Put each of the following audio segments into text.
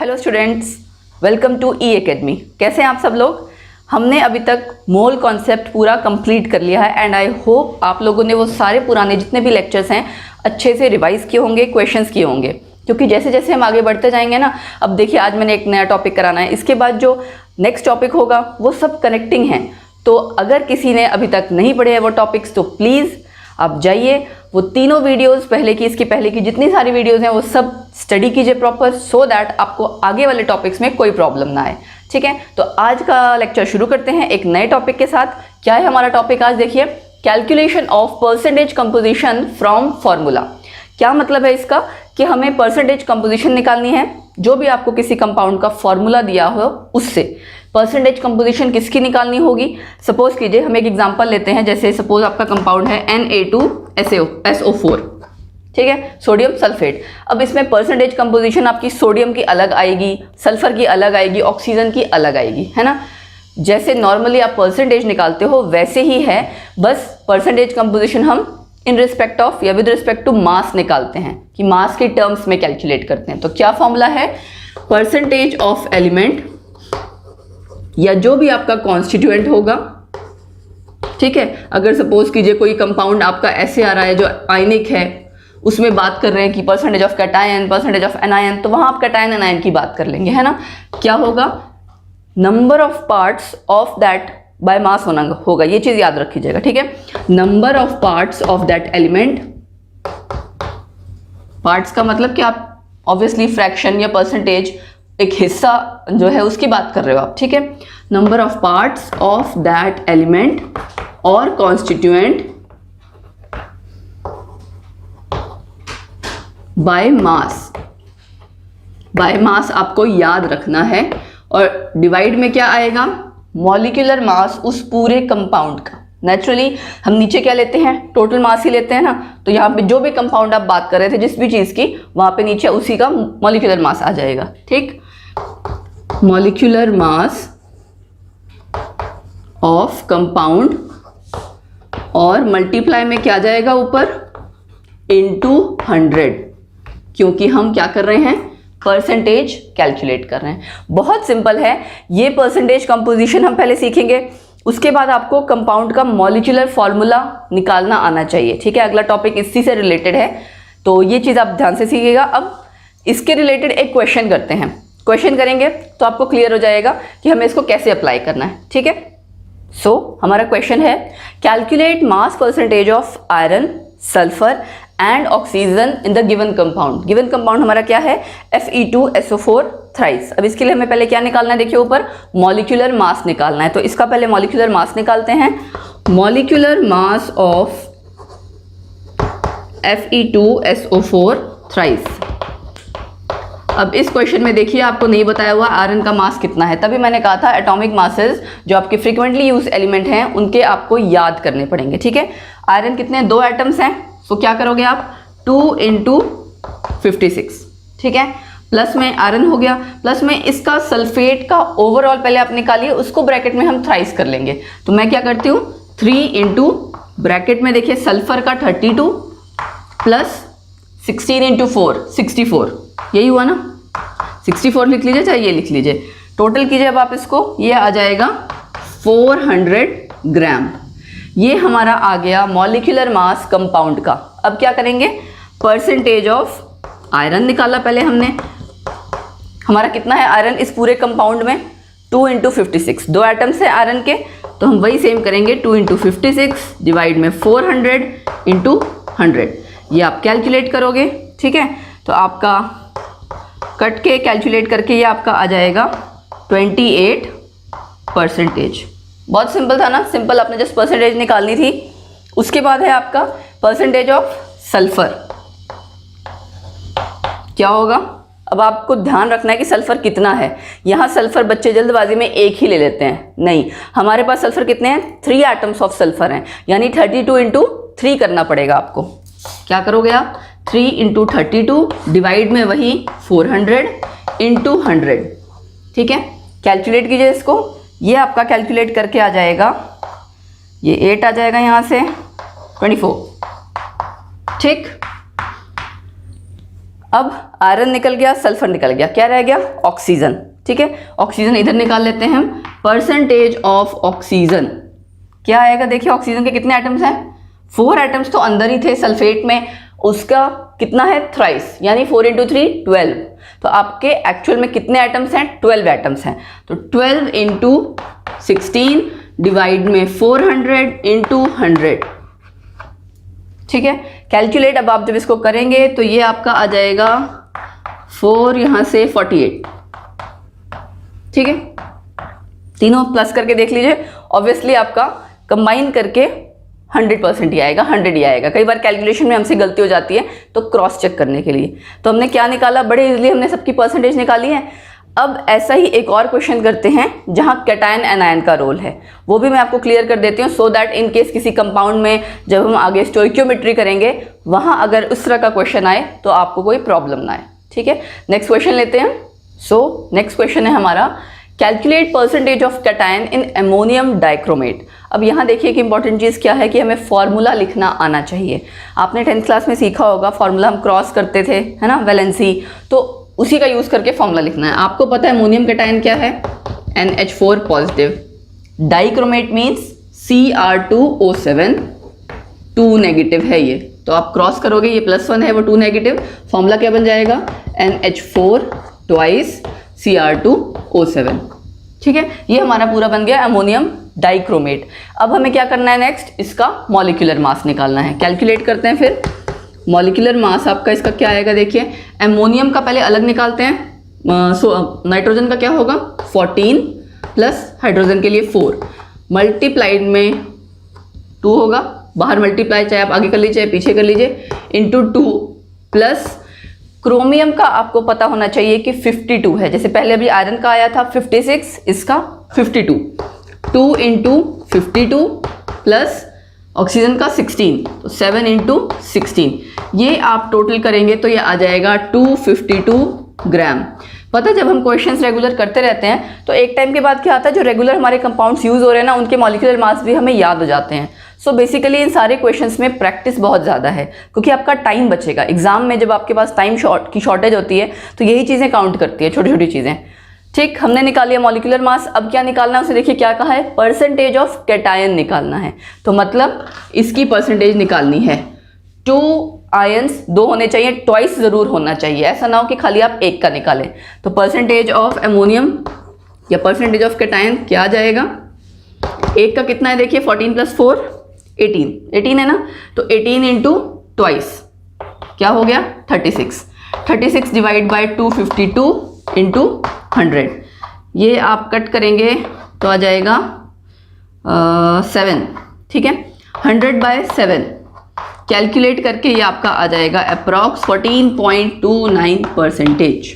Hello students, welcome to E academy. कैसे हैं आप सब लोग? हमने अभी तक मोल कॉन्सेप्ट पूरा कंप्लीट कर लिया है एंड आई होप आप लोगों ने वो सारे पुराने जितने भी लेक्चर्स हैं अच्छे से रिवाइज किए होंगे, क्वेश्चंस किए होंगे, क्योंकि जैसे जैसे हम आगे बढ़ते जाएंगे ना, अब देखिए आज मैंने एक नया टॉपिक कराना है, इसके बाद जो नेक्स्ट टॉपिक होगा वो सब कनेक्टिंग हैं। तो अगर किसी ने अभी तक नहीं पढ़े हैं वो टॉपिक्स तो प्लीज़ आप जाइए, वो तीनों वीडियोस पहले की, इसकी पहले की जितनी सारी वीडियोस हैं वो सब स्टडी कीजिए प्रॉपर, सो दैट आपको आगे वाले टॉपिक्स में कोई प्रॉब्लम ना आए। ठीक है, तो आज का लेक्चर शुरू करते हैं एक नए टॉपिक के साथ। क्या है हमारा टॉपिक आज? देखिए, calculation of percentage composition from formula. क्या मतलब है इसका? कि हमें परसेंटेज कंपोजिशन निकालनी है, जो भी आपको किसी कंपाउंड का फॉर्मूला दिया हो उससे परसेंटेज कंपोजिशन किसकी निकालनी होगी। सपोज कीजिए हम एक एग्जांपल लेते हैं, जैसे सपोज आपका कंपाउंड है Na2SO4, ठीक है, सोडियम सल्फेट। अब इसमें परसेंटेज कंपोजिशन आपकी सोडियम की अलग आएगी, सल्फर की अलग आएगी, ऑक्सीजन की अलग आएगी, है ना। जैसे नॉर्मली आप परसेंटेज निकालते हो वैसे ही है, बस परसेंटेज कंपोजिशन हम इन रिस्पेक्ट ऑफ या विद रिस्पेक्ट टू मास निकालते हैं, कि मास के टर्म्स में कैलकुलेट करते हैं। तो क्या फॉर्मूला है? परसेंटेज ऑफ एलिमेंट या जो भी आपका कॉन्स्टिट्यूएंट होगा, ठीक है। अगर सपोज कीजिए कोई कंपाउंड आपका ऐसे आ रहा है जो आयनिक है, उसमें बात कर रहे हैं कि percentage of cation, percentage of anion, तो वहां आप कैटायन एनायन की बात कर लेंगे, है ना। क्या होगा? Number of parts of that by mass होगा, ये चीज याद रखिएगा, ठीक है। Number of parts of that element, parts का मतलब कि आप ऑब्वियसली फ्रैक्शन या परसेंटेज, एक हिस्सा जो है उसकी बात कर रहे हो आप, ठीक है। Number of parts of that element और constituent by mass. By mass आपको याद रखना है, और डिवाइड में क्या आएगा? मॉलिक्यूलर मास उस पूरे कंपाउंड का। नेचुरली हम नीचे क्या लेते हैं? टोटल मास ही लेते हैं ना। तो यहाँ पे जो भी कंपाउंड आप बात कर रहे थे जिस भी चीज की, वहां पे नीचे उसी का मॉलिक्यूलर मास आ जाएगा, ठीक। मॉलिक्यूलर मास ऑफ कंपाउंड, और मल्टीप्लाई में क्या जाएगा ऊपर? इनटू 100, क्योंकि हम क्या कर रहे हैं? परसेंटेज कैलकुलेट कर रहे हैं। बहुत सिंपल है ये। परसेंटेज कंपोजिशन हम पहले सीखेंगे, उसके बाद आपको कंपाउंड का मॉलिक्यूलर फॉर्मूला निकालना आना चाहिए, ठीक है। अगला टॉपिक इसी से रिलेटेड है, तो ये चीज़ आप ध्यान से सीखिएगा। अब इसके रिलेटेड एक क्वेश्चन करते हैं, क्वेश्चन करेंगे तो आपको क्लियर हो जाएगा कि हमें इसको कैसे अप्लाई करना है, ठीक है। सो हमारा क्वेश्चन है, calculate mass percentage of iron, sulphur and oxygen in the given compound. Given compound हमारा क्या है? Fe2SO4 thrice. अब इसके लिए हमें पहले क्या निकालना है? देखिए ऊपर मॉलिक्यूलर मास निकालना है, तो इसका पहले मॉलिक्यूलर मास निकालते हैं। Molecular mass of Fe2SO4 thrice. अब इस क्वेश्चन में देखिए आपको नहीं बताया हुआ आयरन का मास कितना है, तभी मैंने कहा था एटॉमिक मासेस जो आपके फ्रीक्वेंटली यूज एलिमेंट हैं उनके आपको याद करने पड़ेंगे, ठीक है। आयरन कितने? 2 एटम्स हैं, तो क्या करोगे आप? 2 × 56, ठीक है। प्लस में आयरन हो गया, प्लस में इसका सल्फेट का ओवरऑल पहले आप निकालिए, उसको ब्रैकेट में हम थ्राइस कर लेंगे। तो मैं क्या करती हूँ? 3 × ब्रैकेट में देखिए सल्फर का 32 प्लस 16 × 4 64, यही हुआ ना। 64 लिख लीजिए, चाहे ये लिख लीजिए, टोटल कीजिए अब आप इसको, ये आ जाएगा 400 ग्राम। ये हमारा आ गया मॉलिक्यूलर मास कंपाउंड का। अब क्या करेंगे? परसेंटेज ऑफ आयरन निकाला पहले हमने, हमारा कितना है आयरन इस पूरे कंपाउंड में? 2 × 56, 2 एटम्स है आयरन के, तो हम वही सेम करेंगे। 2 × 56 डिवाइड में 400 × 100, ये आप कैलकुलेट करोगे, ठीक है। तो आपका कट के कैलकुलेट करके ये आपका आ जाएगा 28%। बहुत सिंपल था ना, सिंपल, आपने जस्ट परसेंटेज निकालनी थी। उसके बाद है आपका परसेंटेज ऑफ सल्फर। क्या होगा? अब आपको ध्यान रखना है कि सल्फर कितना है। यहाँ सल्फर बच्चे जल्दबाजी में एक ही ले लेते हैं, नहीं, हमारे पास सल्फर कितने हैं? 3 एटम्स ऑफ सल्फर हैं, यानी 32 × 3 करना पड़ेगा आपको। क्या करोगे आप? 3 × 32 डिवाइड में वही 400 × 100, ठीक है। कैलकुलेट कीजिए इसको, ये आपका कैलकुलेट करके आ जाएगा, ये 8 आ जाएगा, यहाँ से 24, ठीक। अब आयरन निकल गया, सल्फर निकल गया, क्या रह गया? ऑक्सीजन। ठीक है, ऑक्सीजन इधर निकाल लेते हैं हम। परसेंटेज ऑफ ऑक्सीजन क्या आएगा? देखिए ऑक्सीजन के कितने एटम्स हैं? 4 एटम्स तो अंदर ही थे सल्फेट में, उसका कितना है? थ्राइस, यानी 4 × 3 12। तो आपके एक्चुअल में कितने एटम्स हैं? 12 एटम्स हैं। तो 12 × 16 डिवाइड में 400 × 100। ठीक है, कैलकुलेट। अब आप जब इसको करेंगे तो ये आपका आ जाएगा 4 यहाँ से 48। ठीक है, तीनों प्लस करके देख लीजिए, ऑब्वियसली आपका कंबाइन करके 100% ही आएगा, 100 ही आएगा। कई बार कैलकुलेशन में हमसे गलती हो जाती है, तो क्रॉस चेक करने के लिए तो हमने क्या निकाला? बड़े इजीली हमने सबकी परसेंटेज निकाली है। अब ऐसा ही एक और क्वेश्चन करते हैं जहां कैटायन एनायन का रोल है, वो भी मैं आपको क्लियर कर देती हूँ, सो दैट इन केस किसी कंपाउंड में जब हम आगे स्टोइकियोमेट्री करेंगे वहां अगर उस तरह का क्वेश्चन आए तो आपको कोई प्रॉब्लम ना आए। ठीक है, नेक्स्ट क्वेश्चन लेते हैं। सो नेक्स्ट क्वेश्चन है हमारा, calculate percentage of cation in ammonium dichromate. अब यहाँ देखिए कि इंपॉर्टेंट चीज़ क्या है कि हमें फॉर्मूला लिखना आना चाहिए। आपने 10th क्लास में सीखा होगा, फॉर्मूला हम क्रॉस करते थे, है ना, वैलेंसी, तो उसी का यूज़ करके फॉर्मूला लिखना है। आपको पता है अमोनियम कैटायन क्या है? NH4 positive. Dichromate means Cr2O7, 2 negative है ये, तो आप क्रॉस करोगे, ये +1 है, वो 2 नेगेटिव। फॉर्मूला क्या बन जाएगा? NH4 2 Cr2O7। ठीक है, ये हमारा पूरा बन गया अमोनियम डाइक्रोमेट। अब हमें क्या करना है नेक्स्ट? इसका मॉलिक्यूलर मास निकालना है। कैलकुलेट करते हैं फिर। मॉलिक्यूलर मास आपका इसका क्या आएगा? देखिए अमोनियम का पहले अलग निकालते हैं, नाइट्रोजन का क्या होगा? 14 प्लस हाइड्रोजन के लिए 4 मल्टीप्लाइड में 2 होगा, बाहर मल्टीप्लाई चाहे आप आगे कर लीजिए चाहे पीछे कर लीजिए, इंटू 2 प्लस क्रोमियम का आपको पता होना चाहिए कि 52 है, जैसे पहले अभी आयरन का आया था 56, इसका 52, 2 × 52 प्लस ऑक्सीजन का 16, तो 7 × 16, ये आप टोटल करेंगे तो ये आ जाएगा 252 ग्राम। पता है जब हम क्वेश्चंस रेगुलर करते रहते हैं तो एक टाइम के बाद क्या आता है, जो रेगुलर हमारे कंपाउंड्स यूज हो रहे हैं ना उनके मॉलिक्यूलर मास भी हमें याद हो जाते हैं। सो बेसिकली इन सारे क्वेश्चंस में प्रैक्टिस बहुत ज़्यादा है, क्योंकि आपका टाइम बचेगा। एग्जाम में जब आपके पास टाइम की शॉर्टेज होती है तो यही चीज़ें काउंट करती है, छोटी छोटी चीज़ें। ठीक, हमने निकाल लिया मॉलिक्यूलर मास। अब क्या निकालना है उसे देखिए, क्या कहा है? परसेंटेज ऑफ कैटायन निकालना है। तो मतलब इसकी परसेंटेज निकालनी है। 2 आयंस 2 होने चाहिए, ट्वाइस जरूर होना चाहिए, ऐसा ना हो कि खाली आप एक का निकालें। तो परसेंटेज ऑफ अमोनियम या परसेंटेज ऑफ कैटायन क्या आ जाएगा? एक का कितना है देखिए, 14 + 4 18 है ना, तो 18 × ट्वाइस क्या हो गया? 36 डिवाइड बाई 252 × 100, ये आप कट करेंगे तो आ जाएगा 7। ठीक है, 100/7 कैलकुलेट करके ये आपका आ जाएगा अप्रॉक्स 14.29%।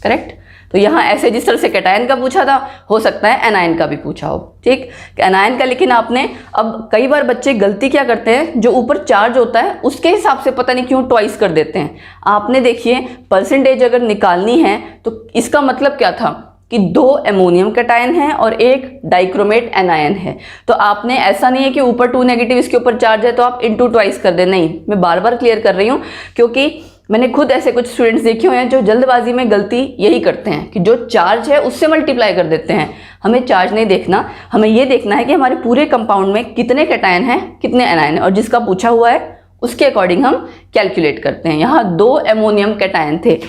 करेक्ट। तो यहाँ ऐसे जिस तरह से कैटायन का पूछा था, हो सकता है एनायन का भी पूछा हो। ठीक, एनायन का लेकिन आपने, अब कई बार बच्चे गलती क्या करते हैं, जो ऊपर चार्ज होता है उसके हिसाब से पता नहीं क्यों ट्वाइस कर देते हैं। आपने देखिए परसेंटेज अगर निकालनी है तो इसका मतलब क्या था कि 2 अमोनियम कैटायन है और एक डाइक्रोमेट एनायन है। तो आपने ऐसा नहीं है कि ऊपर 2 नेगेटिव इसके ऊपर चार्ज है तो आप इंटू ट्वाइस कर दे, नहीं, मैं बार बार क्लियर कर रही हूँ क्योंकि मैंने खुद ऐसे कुछ स्टूडेंट्स देखे हुए हैं जो जल्दबाजी में गलती यही करते हैं कि जो चार्ज है उससे मल्टीप्लाई कर देते हैं। हमें चार्ज नहीं देखना, हमें ये देखना है कि हमारे पूरे कंपाउंड में कितने कैटायन हैं, कितने एनायन हैं, और जिसका पूछा हुआ है उसके अकॉर्डिंग हम कैलकुलेट करते हैं। यहाँ 2 अमोनियम कैटायन थे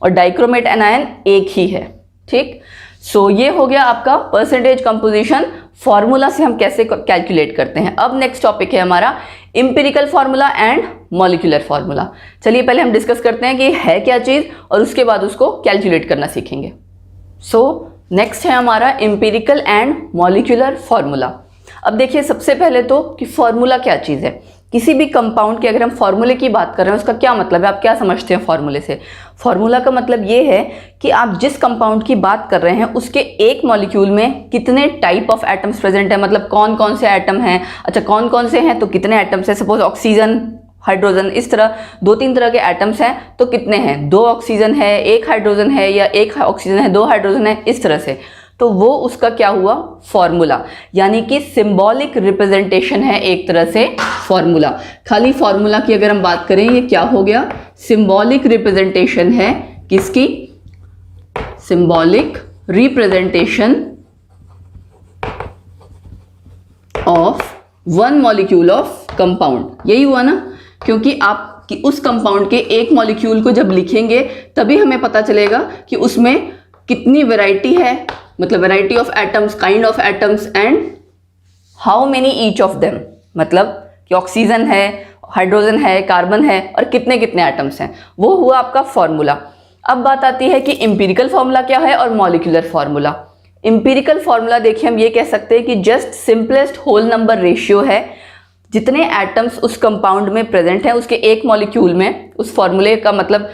और डाइक्रोमेट एनायन एक ही है। ठीक, सो ये हो गया आपका परसेंटेज कंपोजिशन। फॉर्मूला से हम कैसे कैलकुलेट करते हैं। अब नेक्स्ट टॉपिक है हमारा empirical formula and molecular formula. चलिए पहले हम डिस्कस करते हैं कि है क्या चीज़ और उसके बाद उसको कैलकुलेट करना सीखेंगे। सो नेक्स्ट है हमारा इंपेरिकल एंड मॉलिक्यूलर फार्मूला। अब देखिए सबसे पहले तो कि फार्मूला क्या चीज़ है। किसी भी कंपाउंड की अगर हम फार्मूले की बात कर रहे हैं उसका क्या मतलब है, आप क्या समझते हैं फार्मूले से? फार्मूला का मतलब ये है कि आप जिस कंपाउंड की बात कर रहे हैं उसके एक मॉलिक्यूल में कितने टाइप ऑफ एटम्स प्रेजेंट है, मतलब कौन कौन से एटम हैं। अच्छा, कौन कौन से हैं तो कितने एटम्स हैं। सपोज ऑक्सीजन, हाइड्रोजन, इस तरह 2-3 तरह के एटम्स हैं तो कितने हैं, 2 ऑक्सीजन है, 1 हाइड्रोजन है, या 1 ऑक्सीजन है 2 हाइड्रोजन है, इस तरह से। तो वो उसका क्या हुआ, फॉर्मूला, यानी कि सिंबॉलिक रिप्रेजेंटेशन है एक तरह से फॉर्मूला। खाली फॉर्मूला की अगर हम बात करें, ये क्या हो गया, सिंबॉलिक रिप्रेजेंटेशन है किसकी, symbolic representation of one molecule of compound. यही हुआ ना, क्योंकि आप कि उस कंपाउंड के एक मॉलिक्यूल को जब लिखेंगे तभी हमें पता चलेगा कि उसमें कितनी वैरायटी है, मतलब variety of atoms, kind of atoms and how many each of them, मतलब कि ऑक्सीजन है, हाइड्रोजन है, कार्बन है और कितने कितने एटम्स हैं, वो हुआ आपका फॉर्मूला। अब बात आती है कि इंपीरिकल फॉर्मूला क्या है और मॉलिक्यूलर फॉर्मूला। इंपीरिकल फॉर्मूला देखिए हम ये कह सकते हैं कि just simplest whole number ratio है, जितने एटम्स उस कंपाउंड में प्रेजेंट हैं उसके एक मॉलिक्यूल में, उस फॉर्मूले का मतलब,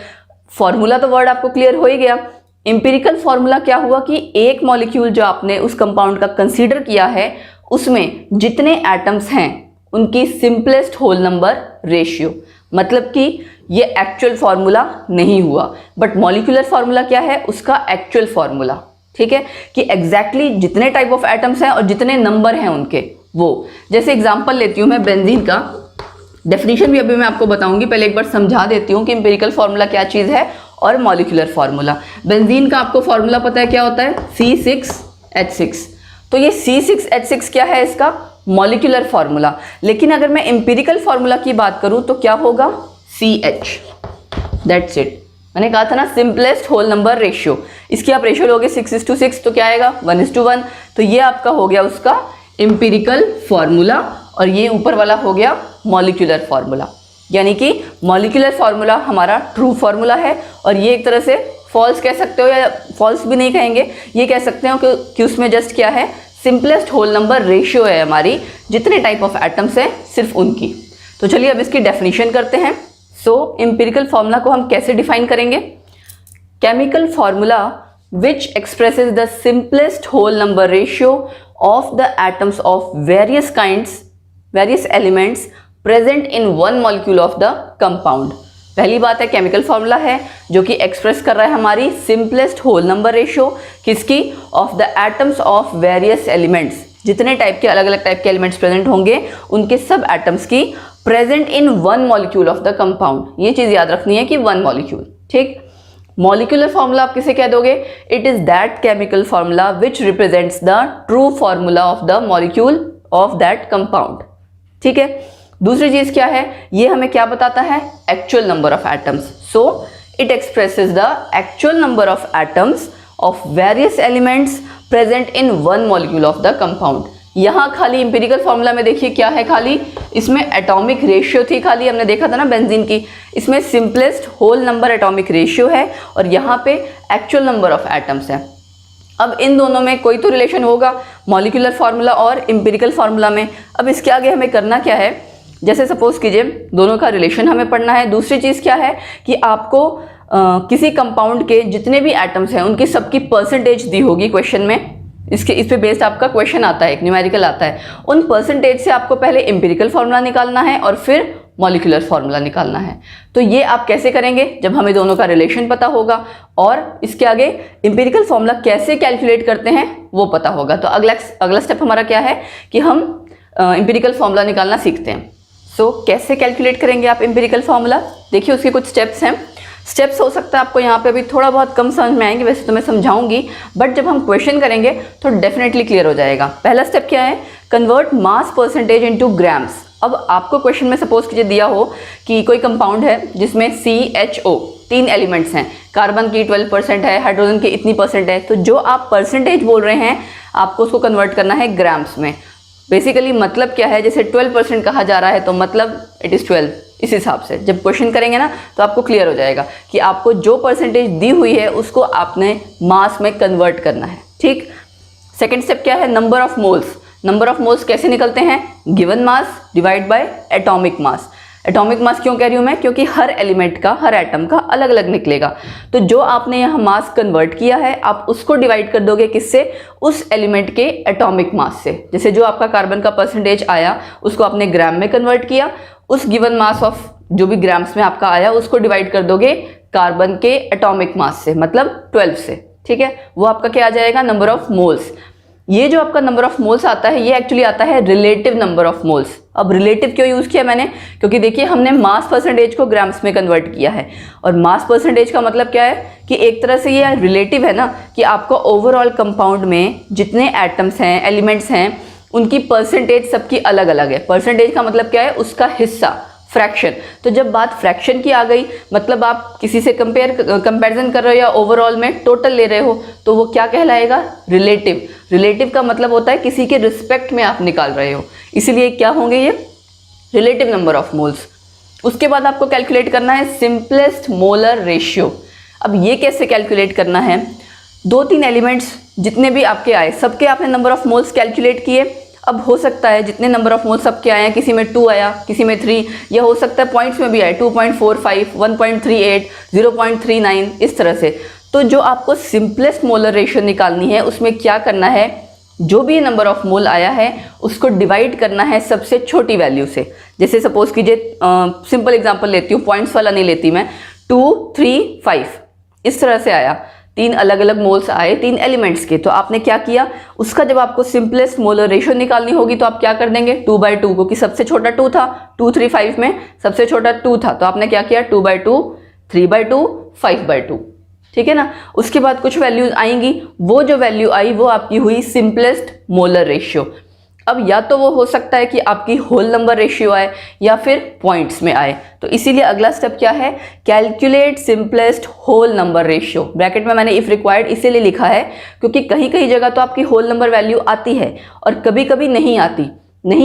फॉर्मूला तो वर्ड आपको क्लियर हो ही गया। इंपीरिकल फॉर्मूला क्या हुआ कि एक मॉलिक्यूल जो आपने उस कंपाउंड का कंसीडर किया है उसमें जितने एटम्स हैं उनकी सिंपलेस्ट होल नंबर रेशियो, मतलब कि ये एक्चुअल फॉर्मूला नहीं हुआ, बट मॉलिक्यूलर फॉर्मूला क्या है, उसका एक्चुअल फॉर्मूला, ठीक है, कि एग्जैक्टली जितने टाइप ऑफ एटम्स हैं और जितने नंबर हैं उनके, वो। जैसे एग्जांपल लेती हूं मैं बेंजीन का, डेफिनेशन भी अभी मैं आपको बताऊंगी, पहले एक बार समझा देती हूं कि इंपीरिकल फॉर्मूला क्या चीज है और मॉलिक्यूलर फॉर्मूला। बेंजीन का आपको फॉर्मूला पता है क्या होता है, C6H6। तो ये C6H6 क्या है, इसका मॉलिक्यूलर फॉर्मूला। लेकिन अगर मैं इंपीरिकल फॉर्मूला की बात करूं तो क्या होगा, CH, दैट्स इट। मैंने कहा था ना सिंपलेस्ट होल नंबर रेशियो, इसकी आप रेशियो लोगे 6:6 तो क्या आएगा 1:1। तो ये आपका हो गया उसका इंपीरिकल फॉर्मूला और ये ऊपर वाला हो गया मॉलिक्यूलर फॉर्मूला। यानी कि मॉलिक्यूलर फॉर्मूला हमारा ट्रू फॉर्मूला है और ये एक तरह से फॉल्स कह सकते हो, या फॉल्स भी नहीं कहेंगे, ये कह सकते हो कि उसमें जस्ट क्या है, सिंपलेस्ट होल नंबर रेशियो है हमारी, जितने टाइप ऑफ एटम्स हैं सिर्फ उनकी। तो चलिए अब इसकी डेफिनेशन करते हैं। सो इंपीरिकल फॉर्मूला को हम कैसे डिफाइन करेंगे, chemical formula which expresses the simplest whole number ratio of the atoms of various kinds, various elements present in one molecule of the compound। पहली बात है केमिकल फॉर्मूला है जो कि एक्सप्रेस कर रहा है हमारी सिंपलेस्ट होल नंबर रेशियो किसकी, of the atoms of various elements, जितने टाइप के अलग अलग टाइप के एलिमेंट्स प्रेजेंट होंगे उनके सब एटम्स की present in one molecule of the compound. ये चीज याद रखनी है कि वन मॉलिक्यूल, ठीक। मॉलिक्यूलर फॉर्मूला आप किसे कह दोगे, it is that chemical formula which represents the true formula of the molecule of that compound, ठीक है। दूसरी चीज क्या है, ये हमें क्या बताता है, actual number of atoms. So it expresses the actual number of atoms of various elements present in one molecule of the compound. यहाँ खाली इंपीरिकल फॉर्मूला में देखिए क्या है, खाली इसमें एटॉमिक रेशियो थी, खाली हमने देखा था ना बेंजीन की, इसमें simplest whole number atomic ratio है और यहाँ पे एक्चुअल नंबर ऑफ एटम्स है। अब इन दोनों में कोई तो रिलेशन होगा, मॉलिक्यूलर फार्मूला और इंपीरिकल फार्मूला में। अब इसके आगे हमें करना क्या है, जैसे सपोज कीजिए दोनों का रिलेशन हमें पढ़ना है। दूसरी चीज़ क्या है कि आपको किसी कंपाउंड के जितने भी एटम्स हैं उनकी सबकी परसेंटेज दी होगी क्वेश्चन में, इस पे बेस्ड आपका क्वेश्चन आता है, एक न्यूमेरिकल आता है। उन परसेंटेज से आपको पहले इंपीरिकल फार्मूला निकालना है और फिर मॉलिक्यूलर फार्मूला निकालना है। तो ये आप कैसे करेंगे, जब हमें दोनों का रिलेशन पता होगा और इसके आगे इंपीरिकल फार्मूला कैसे कैलकुलेट करते हैं वो पता होगा। तो अगला स्टेप हमारा क्या है कि हम इंपीरिकल फार्मूला निकालना सीखते हैं। सो कैसे कैलकुलेट करेंगे आप इंपीरिकल फार्मूला, देखिए उसके कुछ स्टेप्स हैं। स्टेप्स हो सकता है आपको यहाँ पे अभी थोड़ा बहुत कम समझ में आएंगे, वैसे तो मैं समझाऊंगी, बट जब हम क्वेश्चन करेंगे तो डेफिनेटली क्लियर हो जाएगा। पहला स्टेप क्या है, convert mass percentage into grams. अब आपको क्वेश्चन में सपोज कीजिए दिया हो कि कोई कंपाउंड है जिसमें CHO 3 एलिमेंट्स हैं, कार्बन की 12% है, हाइड्रोजन की इतनी % है, तो जो आप परसेंटेज बोल रहे हैं आपको उसको कन्वर्ट करना है ग्राम्स में। बेसिकली मतलब क्या है, जैसे 12% कहा जा रहा है तो मतलब इट इज़ 12, इस हिसाब से जब क्वेश्चन करेंगे ना तो आपको क्लियर हो जाएगा कि आपको जो परसेंटेज दी हुई है उसको आपने मास में कन्वर्ट करना है, ठीक। सेकेंड स्टेप क्या है, number of moles. Number of moles कैसे निकलते हैं, given mass divide by atomic mass. Atomic mass क्यों कह रही हूँ मैं, क्योंकि हर एलिमेंट का, हर एटम का अलग अलग निकलेगा। तो जो आपने यहाँ मास कन्वर्ट किया है आप उसको डिवाइड कर दोगे किससे, उस एलिमेंट के एटॉमिक मास से। जैसे जो आपका कार्बन का परसेंटेज आया उसको आपने ग्राम में कन्वर्ट किया, उस गिवन मास ऑफ जो भी ग्राम्स में आपका आया उसको डिवाइड कर दोगे कार्बन के एटॉमिक मास से, मतलब 12 से, ठीक है, वो आपका क्या आ जाएगा, नंबर ऑफ मोल्स। ये जो आपका नंबर ऑफ मोल्स आता है ये एक्चुअली आता है रिलेटिव नंबर ऑफ मोल्स। अब रिलेटिव क्यों यूज किया मैंने, क्योंकि देखिए हमने मास परसेंटेज को ग्राम्स में कन्वर्ट किया है, और मास परसेंटेज का मतलब क्या है कि एक तरह से ये रिलेटिव है ना, कि आपको ओवरऑल कंपाउंड में जितने एटम्स हैं, एलिमेंट्स हैं, उनकी परसेंटेज सबकी अलग अलग है। परसेंटेज का मतलब क्या है, उसका हिस्सा, फ्रैक्शन। तो जब बात फ्रैक्शन की आ गई, मतलब आप किसी से कंपैरिजन कर रहे हो या ओवरऑल में टोटल ले रहे हो, तो वो क्या कहलाएगा, रिलेटिव। रिलेटिव का मतलब होता है किसी के रिस्पेक्ट में आप निकाल रहे हो, इसीलिए क्या होंगे ये, रिलेटिव नंबर ऑफ मोल्स। उसके बाद आपको कैलकुलेट करना है सिंपलेस्ट मोलर रेशियो। अब ये कैसे कैलकुलेट करना है, 2-3 एलिमेंट्स जितने भी आपके आए, सबके आपने नंबर ऑफ मोल्स कैलकुलेट किए। अब हो सकता है जितने नंबर ऑफ मोल्स सबके आए हैं, किसी में 2 आया, किसी में 3, या हो सकता है पॉइंट्स में भी आए, 2.45, 1.38, 0.39, इस तरह से। तो जो आपको सिंपलेस्ट मोलर रेशियो निकालनी है, उसमें क्या करना है, जो भी नंबर ऑफ मोल आया है उसको डिवाइड करना है सबसे छोटी वैल्यू से। जैसे सपोज कीजिए, सिंपल एग्जांपल लेती हूँ, पॉइंट्स वाला नहीं लेती मैं, 2, 3, 5 इस तरह से आया, 3 अलग अलग मोल्स आए 3 एलिमेंट्स के। तो आपने क्या किया, उसका जब आपको सिंपलेस्ट मोलर रेशियो निकालनी होगी तो आप क्या कर देंगे, 2/2, क्योंकि सबसे छोटा 2 था, 2, 3, 5 में सबसे छोटा 2 था, तो आपने क्या किया, 2/2, 3/2, 5/2, ठीक है ना। उसके बाद कुछ वैल्यूज आएंगी, वो जो वैल्यू आई वो आपकी हुई सिंपलेस्ट मोलर रेशियो। अब या तो वो हो सकता है कि आपकी होल नंबर रेशियो आए या फिर पॉइंट्स में आए, तो इसीलिए अगला स्टेप क्या है, calculate simplest whole number ratio. Bracket में मैंने इफ रिक्वायर्ड इसीलिए लिखा है क्योंकि कहीं कहीं जगह तो आपकी होल नंबर वैल्यू आती है और कभी कभी नहीं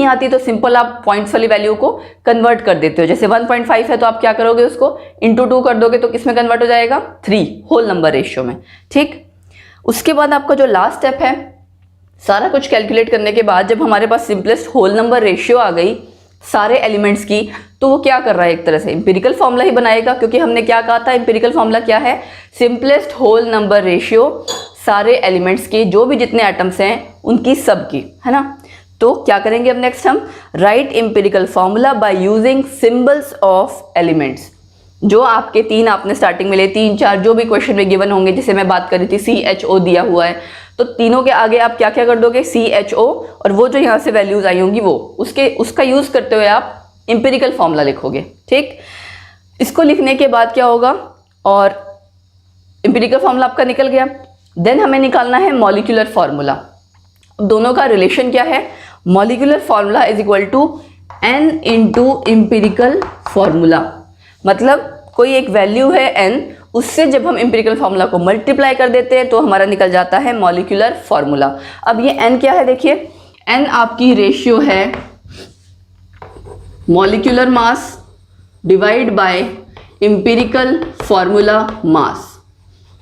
आती तो सिंपल आप पॉइंट्स वाली वैल्यू को कन्वर्ट कर देते हो। जैसे 1.5 है तो आप क्या करोगे, उसको इंटू 2 कर दोगे तो किस में कन्वर्ट हो जाएगा, 3 होल नंबर रेशियो में, ठीक। उसके बाद आपका जो लास्ट स्टेप है, सारा कुछ कैलकुलेट करने के बाद जब हमारे पास सिंपलेस्ट होल नंबर रेशियो आ गई सारे एलिमेंट्स की, तो वो क्या कर रहा है, एक तरह से इंपिरिकल फॉर्मूला ही बनाएगा, क्योंकि हमने क्या कहा था, इंपिरिकल फॉर्मूला क्या है, सिंपलेस्ट होल नंबर रेशियो सारे एलिमेंट्स के, जो भी जितने एटम्स हैं उनकी सबकी, है ना। तो क्या करेंगे अब नेक्स्ट, हम right empirical formula by using symbols of elements. जो आपके 3 आपने स्टार्टिंग में लिए, 3-4 जो भी क्वेश्चन में गिवन होंगे, जैसे मैं बात कर रही थी CHO दिया हुआ है, तो तीनों के आगे आप क्या क्या कर दोगे, CHO, और वो जो यहाँ से वैल्यूज आई होंगी वो उसका यूज करते हुए आप इंपिरिकल फॉर्मूला लिखोगे, ठीक। इसको लिखने के बाद क्या होगा, और इंपिरिकल फॉर्मूला आपका निकल गया, देन हमें निकालना है मॉलिक्यूलर फॉर्मूला। अब दोनों का रिलेशन क्या है, molecular formula is equal to N into empirical formula. मतलब कोई एक वैल्यू है N, उससे जब हम इंपिरिकल फॉर्मूला को मल्टीप्लाई कर देते हैं तो हमारा निकल जाता है मॉलिक्यूलर फॉर्मूला। अब ये N क्या है, देखिए N आपकी रेशियो है molecular mass divide by empirical formula mass.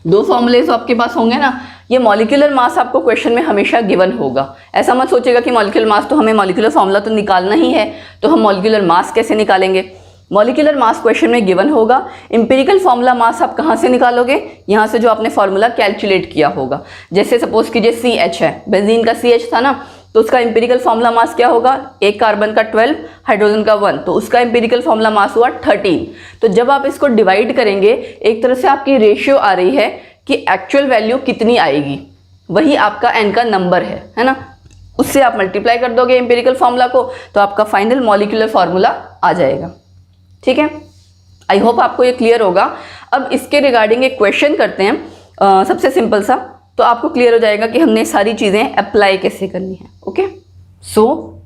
2 फॉर्मूले तो आपके पास होंगे ना। ये मॉलिक्यूलर मास आपको क्वेश्चन में हमेशा गिवन होगा, ऐसा मत सोचेगा कि मॉलिक्यूलर मास तो हमें मॉलिक्यूलर फॉर्मूला तो निकालना ही है, तो हम मॉलिक्यूलर मास कैसे निकालेंगे। मॉलिक्यूलर मास क्वेश्चन में गिवन होगा, इंपिरिकल फॉर्मूला मास आप कहाँ से निकालोगे, यहाँ से जो आपने फॉर्मूला कैलकुलेट किया होगा। जैसे सपोज कीजिए CH है, बेंजीन का CH था ना, तो उसका इंपिरिकल फॉर्मूला मास क्या होगा, एक कार्बन का 12, हाइड्रोजन का 1, तो उसका इंपिरिकल फॉर्मूला मास हुआ 13। तो जब आप इसको डिवाइड करेंगे, एक तरह से आपकी रेशियो आ रही है कि एक्चुअल वैल्यू कितनी आएगी, वही आपका N का नंबर है ना। उससे आप मल्टीप्लाई कर दोगे इंपिरिकल फॉर्मूला को, तो आपका फाइनल मॉलिक्यूलर फॉर्मूला आ जाएगा, ठीक है। आई होप आपको ये क्लियर होगा। अब इसके रिगार्डिंग एक क्वेश्चन करते हैं, सबसे सिंपल सा, तो आपको क्लियर हो जाएगा कि हमने सारी चीज़ें अप्लाई कैसे करनी है। ओके, सो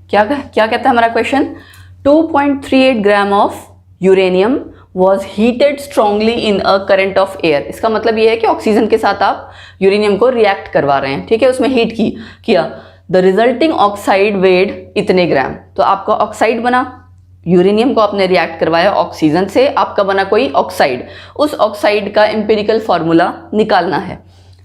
क्या कहता है हमारा question, 2.38 gram of uranium was heated strongly in a current of air। इसका मतलब ये है कि ऑक्सीजन के साथ आप यूरेनियम को रिएक्ट करवा रहे हैं, ठीक है, उसमें हीट किया। द रिजल्टिंग ऑक्साइड वेट इतने ग्राम, तो आपका ऑक्साइड बना, यूरेनियम को आपने रिएक्ट करवाया ऑक्सीजन से, आपका बना कोई ऑक्साइड। उस ऑक्साइड का एम्पिरिकल फॉर्मूला निकालना है।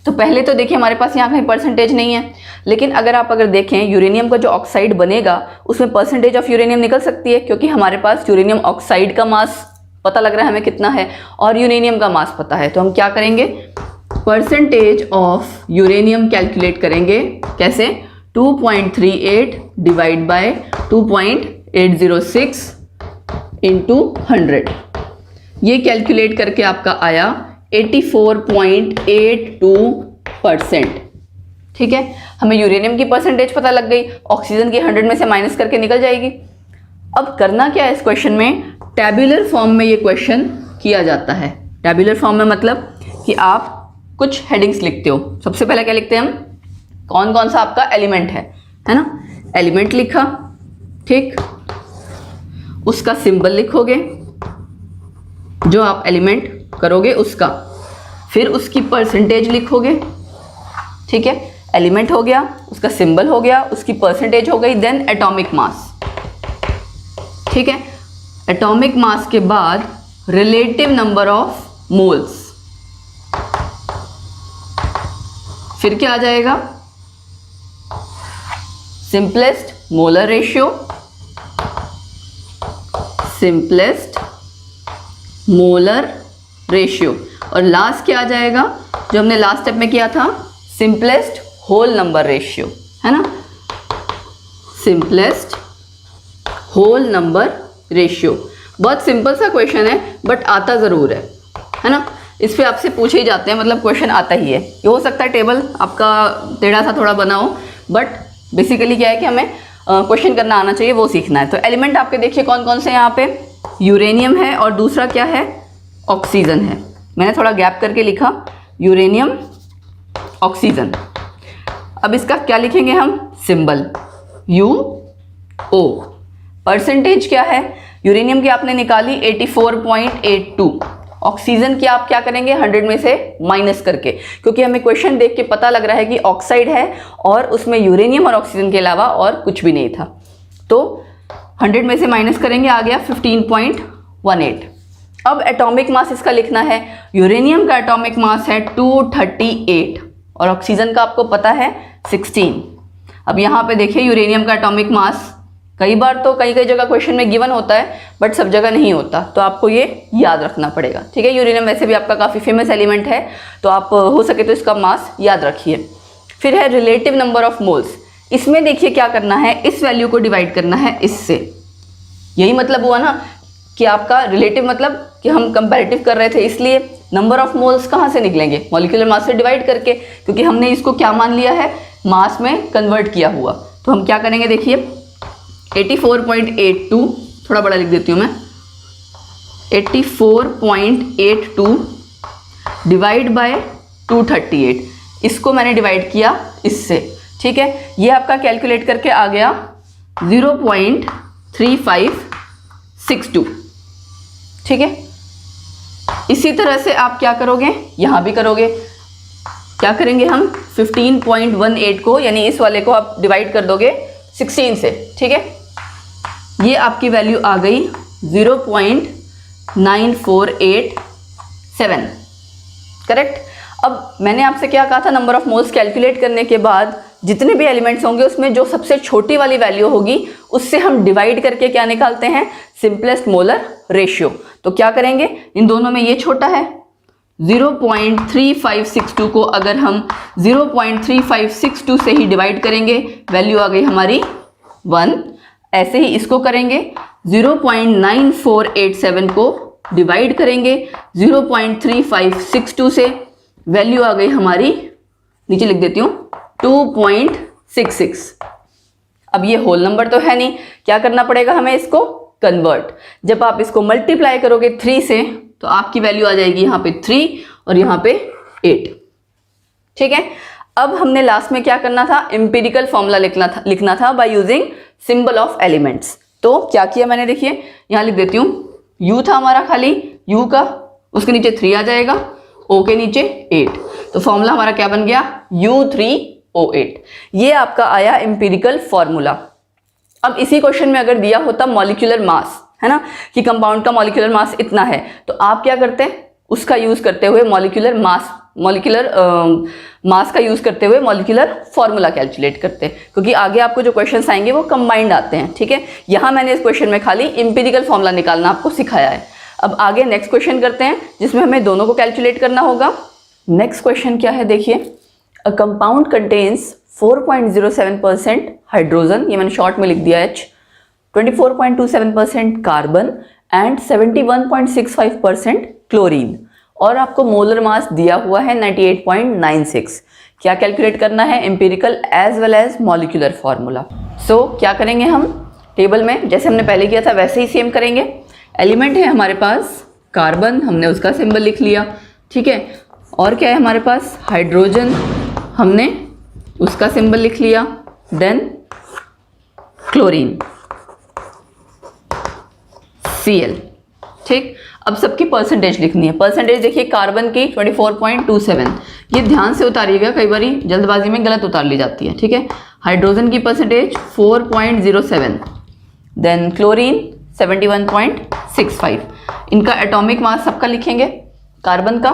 तो पहले तो देखिए हमारे पास यहाँ कहीं परसेंटेज नहीं है, लेकिन अगर देखें यूरेनियम का जो ऑक्साइड बनेगा उसमें परसेंटेज ऑफ यूरेनियम निकल सकती है, क्योंकि हमारे पास यूरेनियम ऑक्साइड का मास पता लग रहा है हमें कितना है और यूरेनियम का मास पता है। तो हम क्या करेंगे, परसेंटेज ऑफ यूरेनियम कैलकुलेट करेंगे। कैसे, 2.38 डिवाइड बाय 2.806 इंटू 100। ये कैलकुलेट करके आपका आया 84.82 %। ठीक है, हमें यूरेनियम की परसेंटेज पता लग गई, ऑक्सीजन की 100 में से माइनस करके निकल जाएगी। अब करना क्या है इस क्वेश्चन में, टैब्यूलर फॉर्म में ये क्वेश्चन किया जाता है। टैब्यूलर फॉर्म में मतलब कि आप कुछ हेडिंग्स लिखते हो। सबसे पहले क्या लिखते हैं हम, कौन कौन सा आपका एलिमेंट है ना, एलिमेंट लिखा, ठीक, उसका सिंबल लिखोगे जो आप एलिमेंट करोगे उसका, फिर उसकी परसेंटेज लिखोगे, ठीक है, एलिमेंट हो गया, उसका सिंबल हो गया, उसकी परसेंटेज हो गई, देन एटॉमिक मास, ठीक है, एटॉमिक मास के बाद रिलेटिव नंबर ऑफ मोल्स, फिर क्या आ जाएगा, simplest molar ratio, simplest molar ratio, और लास्ट क्या आ जाएगा जो हमने लास्ट स्टेप में किया था, सिंपलेस्ट होल नंबर रेशियो, है ना, सिंपलेस्ट होल नंबर रेशियो। बहुत सिंपल सा क्वेश्चन है बट आता ज़रूर है ना, इस पे आपसे पूछे ही जाते हैं, मतलब क्वेश्चन आता ही है। ये हो सकता है टेबल आपका टेढ़ा सा थोड़ा बना हो, बट बेसिकली क्या है कि हमें क्वेश्चन करना आना चाहिए, वो सीखना है। तो एलिमेंट आपके देखिए कौन कौन से यहाँ पे, यूरेनियम है और दूसरा क्या है, ऑक्सीजन है। मैंने थोड़ा गैप करके लिखा, यूरेनियम, ऑक्सीजन। अब इसका क्या लिखेंगे हम, सिंबल UO। परसेंटेज क्या है, यूरेनियम की आपने निकाली 84.82, ऑक्सीजन की आप क्या करेंगे 100 में से माइनस करके, क्योंकि हमें क्वेश्चन देख के पता लग रहा है कि ऑक्साइड है और उसमें यूरेनियम और ऑक्सीजन के अलावा और कुछ भी नहीं था, तो 100 में से माइनस करेंगे, आ गया 15.18। अब एटॉमिक मास इसका लिखना है, यूरेनियम का एटॉमिक मास है 238 और ऑक्सीजन का आपको पता है 16। अब यहाँ पे देखिए यूरेनियम का एटॉमिक मास कई बार तो कई जगह क्वेश्चन में गिवन होता है बट सब जगह नहीं होता, तो आपको ये याद रखना पड़ेगा, ठीक है। यूरेनियम वैसे भी आपका काफ़ी फेमस एलिमेंट है, तो आप हो सके तो इसका मास याद रखिए। फिर है रिलेटिव नंबर ऑफ मोल्स, इसमें देखिए क्या करना है, इस वैल्यू को डिवाइड करना है इससे, यही मतलब हुआ ना कि आपका रिलेटिव मतलब कि हम कंपैरेटिव कर रहे थे, इसलिए नंबर ऑफ मोल्स कहाँ से निकलेंगे, मॉलिक्यूलर मास से डिवाइड करके, क्योंकि हमने इसको क्या मान लिया है, मास में कन्वर्ट किया हुआ। तो हम क्या करेंगे, देखिए 84.82, थोड़ा बड़ा लिख देती हूँ मैं, 84.82 डिवाइड बाय 238, इसको मैंने डिवाइड किया इससे, ठीक है। ये आपका कैलकुलेट करके आ गया 0.3562, ठीक है। इसी तरह से आप क्या करोगे, यहाँ भी करोगे, क्या करेंगे हम 15.18 को, यानी इस वाले को आप डिवाइड कर दोगे 16 से, ठीक है। ये आपकी वैल्यू आ गई 0.9487, करेक्ट। अब मैंने आपसे क्या कहा था, नंबर ऑफ मोल्स कैलकुलेट करने के बाद जितने भी एलिमेंट्स होंगे उसमें जो सबसे छोटी वाली वैल्यू होगी उससे हम डिवाइड करके क्या निकालते हैं, सिंपलेस्ट मोलर रेशियो। तो क्या करेंगे, इन दोनों में ये छोटा है 0.3562 को अगर हम 0.3562 से ही डिवाइड करेंगे, वैल्यू आ गई हमारी 1। ऐसे ही इसको करेंगे, 0.9487 को डिवाइड करेंगे 0.3562 से, वैल्यू आ गई हमारी, नीचे लिख देती हूँ 2.66। अब ये होल नंबर तो है नहीं, क्या करना पड़ेगा हमें, इसको कन्वर्ट। जब आप इसको मल्टीप्लाई करोगे 3 से तो आपकी वैल्यू आ जाएगी यहाँ पे 3 और यहाँ पे 8, ठीक है। अब हमने लास्ट में क्या करना था, एम्पिरिकल फॉर्मूला लिखना था by using symbol of elements. तो क्या किया मैंने, देखिए यहाँ लिख देती हूँ, U था हमारा खाली, U का, उसके नीचे 3 आ जाएगा, O के नीचे 8, तो फॉर्मूला हमारा क्या बन गया, U3O8। ये आपका आया एम्पिरिकल फॉर्मूला। अब इसी क्वेश्चन में अगर दिया होता मॉलिक्यूलर मास, है ना, कि कंपाउंड का मॉलिक्यूलर मास इतना है, तो आप क्या करते हैं, उसका यूज करते हुए मॉलिक्यूलर मास का यूज करते हुए मॉलिक्यूलर फॉर्मूला कैलकुलेट करते हैं, क्योंकि आगे आपको जो क्वेश्चंस आएंगे वो कंबाइंड आते हैं, ठीक है। यहाँ मैंने इस क्वेश्चन में खाली एम्पिरिकल फॉर्मूला निकालना आपको सिखाया है। अब आगे नेक्स्ट क्वेश्चन करते हैं जिसमें हमें दोनों को कैलकुलेट करना होगा। नेक्स्ट क्वेश्चन क्या है, देखिए, अ कंपाउंड कंटेन्स 4.07% हाइड्रोजन, ये मैंने शॉर्ट में लिख दिया H, 24.27% कार्बन एंड 71.65% क्लोरीन और आपको मोलर मास दिया हुआ है 98.96। क्या कैलकुलेट करना है? Empirical as well as molecular formula. So क्या करेंगे हम टेबल में, जैसे हमने पहले किया था वैसे ही सेम करेंगे। एलिमेंट है हमारे पास कार्बन, हमने उसका सिंबल लिख लिया, ठीक है। और क्या है हमारे पास? हाइड्रोजन, हमने उसका सिंबल लिख लिया। देन क्लोरीन, Cl, ठीक। अब सबकी परसेंटेज लिखनी है। परसेंटेज देखिए कार्बन की 24.27, ये ध्यान से उतारिएगा, कई बार जल्दबाजी में गलत उतार ली जाती है, ठीक है। हाइड्रोजन की परसेंटेज 4.07, देन क्लोरीन 71.65। इनका एटॉमिक मास सबका लिखेंगे। कार्बन का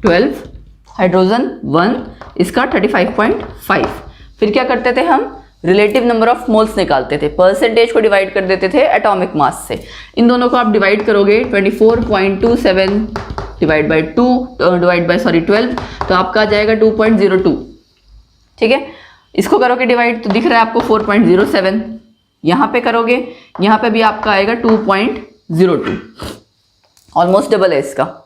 12, हाइड्रोजन 1, इसका 35.5। फिर क्या करते थे हम? रिलेटिव नंबर ऑफ मोल्स निकालते थे, परसेंटेज को डिवाइड कर देते थे एटॉमिक मास से। इन दोनों को आप डिवाइड करोगे 24.27 डिवाइड बाई 12, तो आपका आ जाएगा 2.02, ठीक है। इसको करोगे डिवाइड तो दिख रहा है आपको 4.07। यहाँ पे करोगे, यहाँ पे भी आपका आएगा 2.02, ऑलमोस्ट डबल है इसका।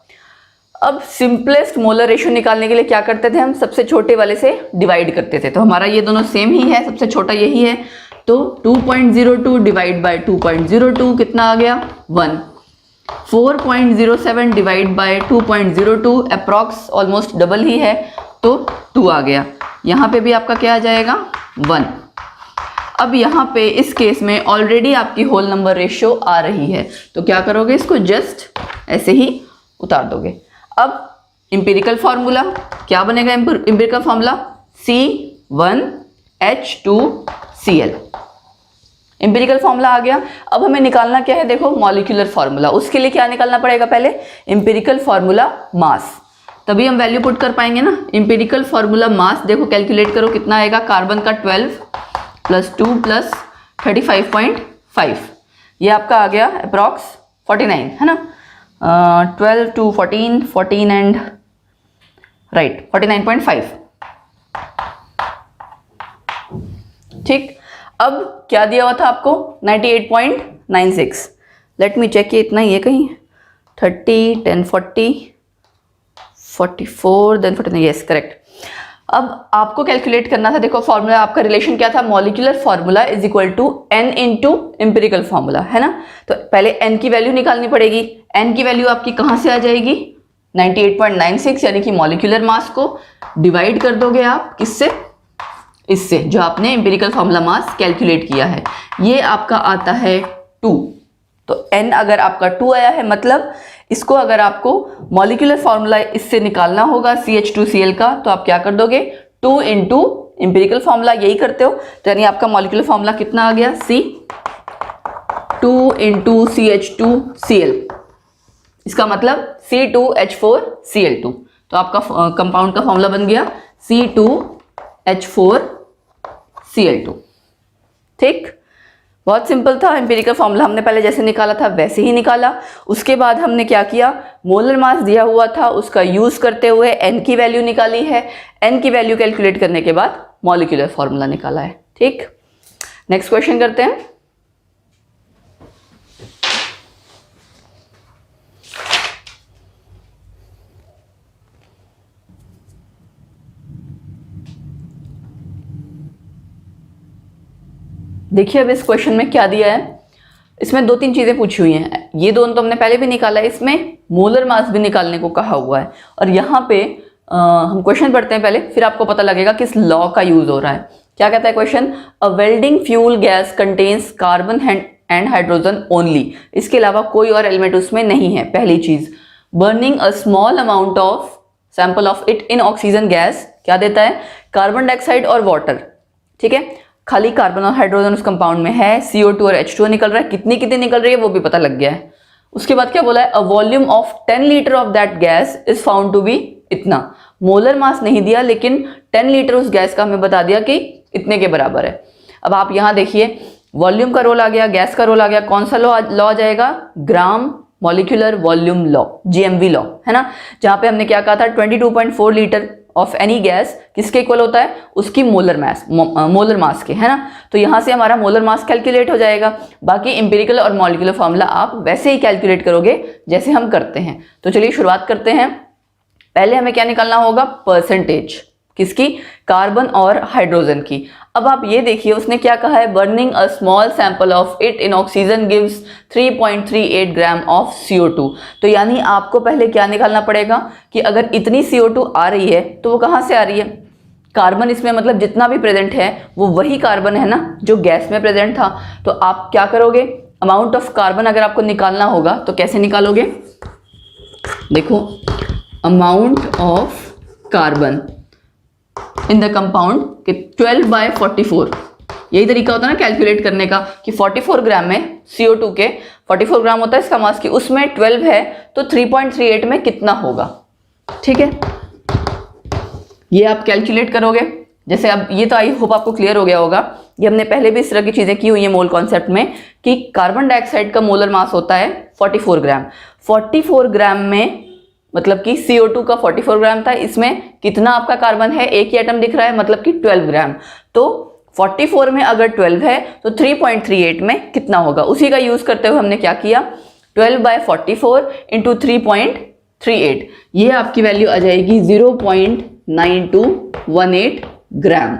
अब सिंपलेस्ट मोलर रेशियो निकालने के लिए क्या करते थे हम? सबसे छोटे वाले से डिवाइड करते थे। तो हमारा ये दोनों सेम ही है, सबसे छोटा यही है, तो 2.02 डिवाइड बाय 2.02 कितना आ गया? 1। 4.07 divide by 2.02 approx almost double ही है, तो 2 आ गया। यहाँ पे भी आपका क्या आ जाएगा? 1। अब यहाँ पे इस केस में ऑलरेडी आपकी होल नंबर रेशियो आ रही है, तो क्या करोगे? इसको जस्ट ऐसे ही उतार दोगे। अब इंपिरिकल फार्मूला क्या बनेगा? Empirical formula C1H2Cl, empirical formula आ गया। अब हमें निकालना क्या है? देखो मॉलिक्यूलर फार्मूला। उसके लिए क्या निकालना पड़ेगा? पहले इंपिरिकल फार्मूला मास, तभी हम वैल्यू पुट कर पाएंगे ना। इंपिरिकल फार्मूला मास देखो कैलकुलेट करो कितना आएगा। कार्बन का 12 + 2 + 35.5, ये आपका आ गया अप्रॉक्स 49, है ना। 12 to 14 एंड राइट 49.5, ठीक। अब क्या दिया हुआ था आपको? 98.96। लेट मी चेक, ये इतना ही है कहीं? 30, 10, 40, 44, देन 49, यस करेक्ट। अब आपको कैलकुलेट करना था, देखो फॉर्मूला आपका रिलेशन क्या था? Molecular formula is equal to n into empirical formula, है ना। तो पहले n की वैल्यू निकालनी पड़ेगी। n की वैल्यू आपकी कहाँ से आ जाएगी? 98.96, यानी कि मॉलिक्यूलर मास को डिवाइड कर दोगे आप किससे? इससे, जो आपने एम्पिरिकल फार्मूला मास कैलकुलेट किया है, ये आपका आता है 2। तो n अगर आपका 2 आया है, मतलब इसको अगर आपको मॉलिक्यूलर फार्मूला इससे निकालना होगा CH2Cl का, तो आप क्या कर दोगे? 2 इंटू एम्पिरिकल फार्मूला, यही करते हो, तो यानी आपका मॉलिक्यूलर फार्मूला कितना आ गया? C2 इंटू CH2Cl, इसका मतलब C2H4Cl2। तो आपका कंपाउंड का फार्मूला बन गया C2H4Cl2, ठीक। बहुत सिंपल था। एम्पिरिकल फार्मूला हमने पहले जैसे निकाला था वैसे ही निकाला। उसके बाद हमने क्या किया? मोलर मास दिया हुआ था, उसका यूज करते हुए n की वैल्यू निकाली है। n की वैल्यू कैलकुलेट करने के बाद मॉलिक्यूलर फार्मूला निकाला है, ठीक। नेक्स्ट क्वेश्चन करते हैं। देखिए अब इस क्वेश्चन में क्या दिया है। इसमें 2-3 चीजें पूछी हुई हैं। ये दोनों तो हमने पहले भी निकाला है, इसमें मोलर मास भी निकालने को कहा हुआ है। और यहाँ पे हम क्वेश्चन पढ़ते हैं पहले, फिर आपको पता लगेगा किस लॉ का यूज हो रहा है। क्या कहता है question? A welding fuel gas contains carbon and hydrogen only, इसके अलावा कोई और एलिमेंट उसमें नहीं है। पहली चीज, burning a small amount of sample of it in oxygen gas, क्या देता है? कार्बन डाइऑक्साइड और वाटर, ठीक है। खाली कार्बन और हाइड्रोजन उस कंपाउंड में है, CO2 और H2O निकल रहा है, कितनी कितनी निकल रही है वो भी पता लग गया है। उसके बाद क्या बोला है? A volume of 10 litre of that gas is found to be इतना। मोलर मास नहीं दिया, लेकिन 10 लीटर उस गैस का हमें बता दिया कि इतने के बराबर है। अब आप यहाँ देखिए, वॉल्यूम का रोल आ गया, गैस का रोल आ गया, कौन सा लॉ आ जाएगा? Gram molecular volume law, GMV law, है ना। जहाँ पे हमने क्या कहा था? 22.4 लीटर ऑफ एनी गैस किसके इक्वल होता है, उसकी मोलर मास के, है ना। तो यहाँ से हमारा मोलर मास कैलकुलेट हो जाएगा। बाकी एम्पिरिकल और मॉलिक्यूलर फॉर्मूला आप वैसे ही कैलकुलेट करोगे जैसे हम करते हैं। तो चलिए शुरुआत करते हैं। पहले हमें क्या निकालना होगा, परसेंटेज किसकी, कार्बन और हाइड्रोजन की। अब आप ये देखिए उसने क्या कहा है, burning a small sample of it in oxygen gives 3.38 gram of CO2। तो यानी आपको पहले क्या निकालना पड़ेगा कि अगर इतनी CO2 आ रही है तो वो कहाँ से आ रही है, कार्बन इसमें मतलब जितना भी प्रेजेंट है वो वही कार्बन है ना जो गैस में प्रेजेंट था। तो आप क्या करोगे, अमाउंट ऑफ कार्बन अगर आपको निकालना होगा तो कैसे निकालोगे, देखो amount of carbon in the compound कि 12/44, यही तरीका होता है ना कैलकुलेट करने का कि 44 ग्राम में CO2 के 44 ग्राम होता है इसका मास की, उसमें 12 है तो 3.38 में कितना होगा। ठीक है, ये आप कैलकुलेट करोगे। जैसे अब ये तो आई होप आपको क्लियर हो गया होगा, ये हमने पहले भी इस तरह की चीजें की हुई है मोल कॉन्सेप्ट में कि कार्बन डाइऑक्साइड का मोलर मास होता है 44 ग्राम। 44 ग्राम में मतलब कि CO2 का 44 ग्राम था, इसमें कितना आपका कार्बन है, एक ही एटम दिख रहा है मतलब कि 12 ग्राम। तो 44 में अगर 12 है तो 3.38 में कितना होगा, उसी का यूज करते हुए हमने क्या किया, 12/44 इंटू 3.38, ये आपकी वैल्यू आ जाएगी 0.9218 ग्राम।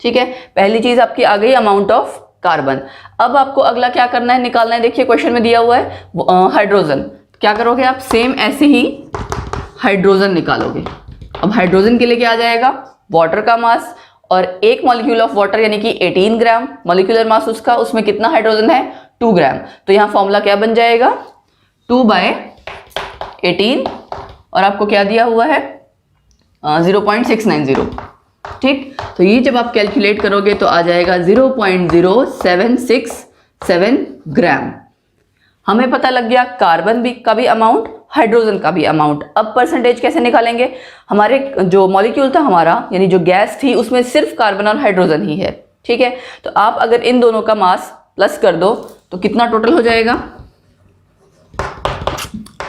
ठीक है, पहली चीज आपकी आ गई अमाउंट ऑफ कार्बन। अब आपको अगला क्या करना है, निकालना है। देखिए क्वेश्चन में दिया हुआ है हाइड्रोजन, क्या करोगे आप, सेम ऐसे ही हाइड्रोजन निकालोगे। अब हाइड्रोजन के लिए क्या आ जाएगा, वाटर का मास और एक मॉलिक्यूल ऑफ वाटर यानी कि 18 ग्राम मॉलिक्यूलर मास उसका, उसमें कितना हाइड्रोजन है 2 ग्राम। तो यहाँ फॉर्मूला क्या बन जाएगा 2/18 और आपको क्या दिया हुआ है 0.690। ठीक, तो ये जब आप कैलकुलेट करोगे तो आ जाएगा 0.0767 ग्राम। हमें पता लग गया कार्बन भी का भी अमाउंट, हाइड्रोजन का भी अमाउंट। अब परसेंटेज कैसे निकालेंगे, हमारे जो मॉलिक्यूल था हमारा यानी जो गैस थी उसमें सिर्फ कार्बन और हाइड्रोजन ही है। ठीक है, तो आप अगर इन दोनों का मास प्लस कर दो तो कितना टोटल हो जाएगा,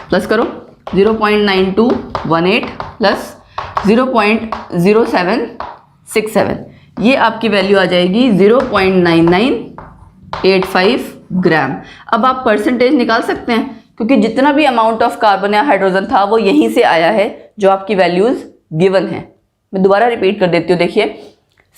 प्लस करो 0.9218 प्लस 0.0767, ये आपकी वैल्यू आ जाएगी 0.9985 ग्राम। अब आप परसेंटेज निकाल सकते हैं क्योंकि जितना भी अमाउंट ऑफ कार्बन या हाइड्रोजन था वो यहीं से आया है जो आपकी वैल्यूज गिवन है। मैं दोबारा रिपीट कर देती हूँ। देखिए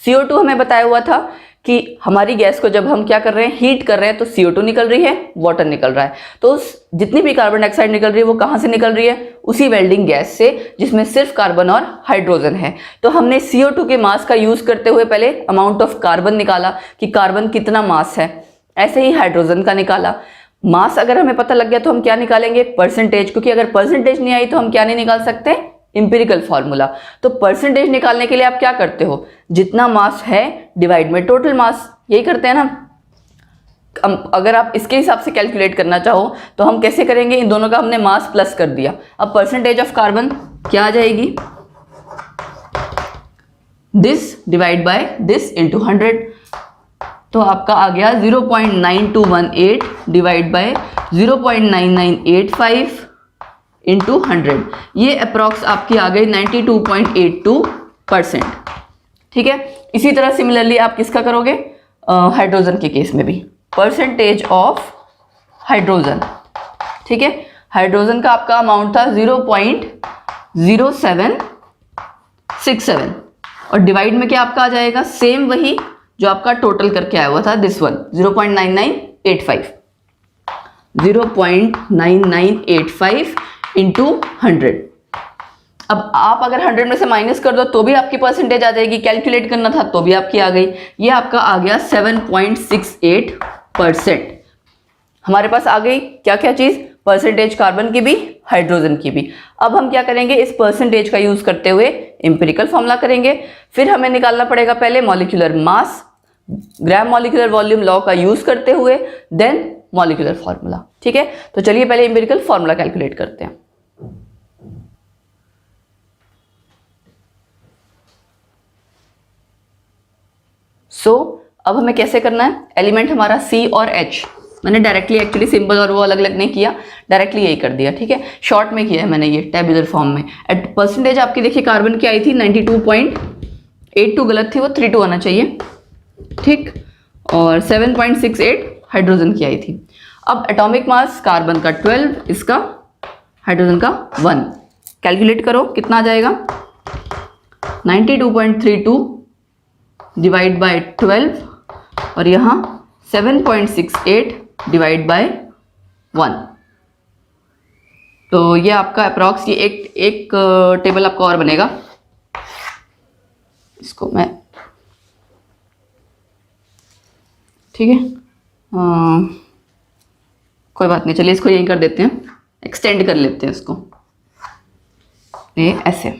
CO2 हमें बताया हुआ था कि हमारी गैस को जब हम क्या कर रहे हैं, हीट कर रहे हैं, तो CO2 निकल रही है, वाटर निकल रहा है। तो उस जितनी भी कार्बन डाइऑक्साइड निकल रही है वो कहाँ से निकल रही है, उसी वेल्डिंग गैस से जिसमें सिर्फ कार्बन और हाइड्रोजन है। तो हमने CO2 के मास का यूज करते हुए पहले अमाउंट ऑफ कार्बन निकाला कि कार्बन कितना मास है, ऐसे ही हाइड्रोजन का निकाला। मास अगर हमें पता लग गया तो हम क्या निकालेंगे, परसेंटेज, क्योंकि अगर परसेंटेज नहीं आई तो हम क्या नहीं निकाल सकते, इंपिरिकल फॉर्मूला। तो परसेंटेज निकालने के लिए आप क्या करते हो, जितना मास है डिवाइड में टोटल मास, यही करते हैं ना। अगर आप इसके हिसाब से कैलकुलेट करना चाहो तो हम कैसे करेंगे, इन दोनों का हमने मास प्लस कर दिया। अब परसेंटेज ऑफ कार्बन क्या आ जाएगी, this divide by this into 100, तो आपका आ गया 0.9218 डिवाइड बाय 0.9985 इंटू 100, ये अप्रॉक्स आपकी आ गई 92.82%। ठीक है, इसी तरह सिमिलरली आप किसका करोगे, हाइड्रोजन के केस में भी परसेंटेज ऑफ हाइड्रोजन। ठीक है, हाइड्रोजन का आपका अमाउंट था 0.0767 और डिवाइड में क्या आपका आ जाएगा, सेम वही जो आपका टोटल करके आया हुआ था, दिस वन 0.9985, 0.9985 इंटू 100। अब आप अगर 100 में से माइनस कर दो तो भी आपकी परसेंटेज आ जाएगी, कैलकुलेट करना था तो भी आपकी आ गई, ये आपका आ गया 7.68%। हमारे पास आ गई क्या क्या चीज, परसेंटेज कार्बन की भी, हाइड्रोजन की भी। अब हम क्या करेंगे, इस परसेंटेज का यूज करते हुए एम्पिरिकल फॉर्मूला करेंगे। फिर हमें निकालना पड़ेगा पहले molecular mass, gram molecular volume law का यूज करते हुए, देन मॉलिक्यूलर फॉर्मूला। ठीक है, तो चलिए पहले एम्पिरिकल फॉर्मूला कैलकुलेट करते हैं। अब हमें कैसे करना है, एलिमेंट हमारा C और H, मैंने डायरेक्टली एक्चुअली सिंबल और वो अलग अलग नहीं किया, डायरेक्टली यही कर दिया, ठीक है। शॉर्ट में किया है मैंने ये टेबुलर फॉर्म में। एट परसेंटेज आपकी देखिए कार्बन की आई थी 92.82, गलत थी वो 32 आना चाहिए, ठीक। और 7.68 हाइड्रोजन की आई थी। अब एटॉमिक मास कार्बन का 12, इसका हाइड्रोजन का 1, कैलकुलेट करो कितना आ जाएगा। 92.32 डिवाइड बाय 12 और यहाँ 7.68 डिवाइड बाय 1। तो ये आपका अप्रॉक्स ये एक टेबल आपका और बनेगा। इसको मैं, ठीक है, कोई बात नहीं, चलिए इसको यहीं कर देते हैं, एक्सटेंड कर लेते हैं इसको, ये ऐसे,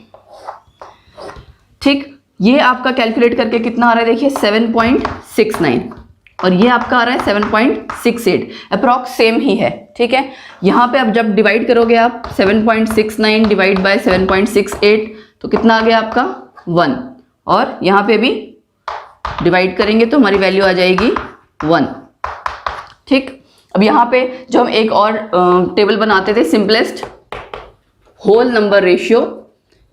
ठीक। ये आपका कैलकुलेट करके कितना आ रहा है देखिए 7.69 और ये आपका आ रहा है 7.68, अप्रॉक्स सेम ही है, ठीक है। यहाँ पे अब जब डिवाइड करोगे आप 7.69 डिवाइड बाय 7.68 तो कितना आ गया आपका 1, और यहाँ पे भी डिवाइड करेंगे तो हमारी वैल्यू आ जाएगी 1, ठीक। अब यहाँ पे जो हम एक और टेबल बनाते थे सिंपलेस्ट होल नंबर रेशियो,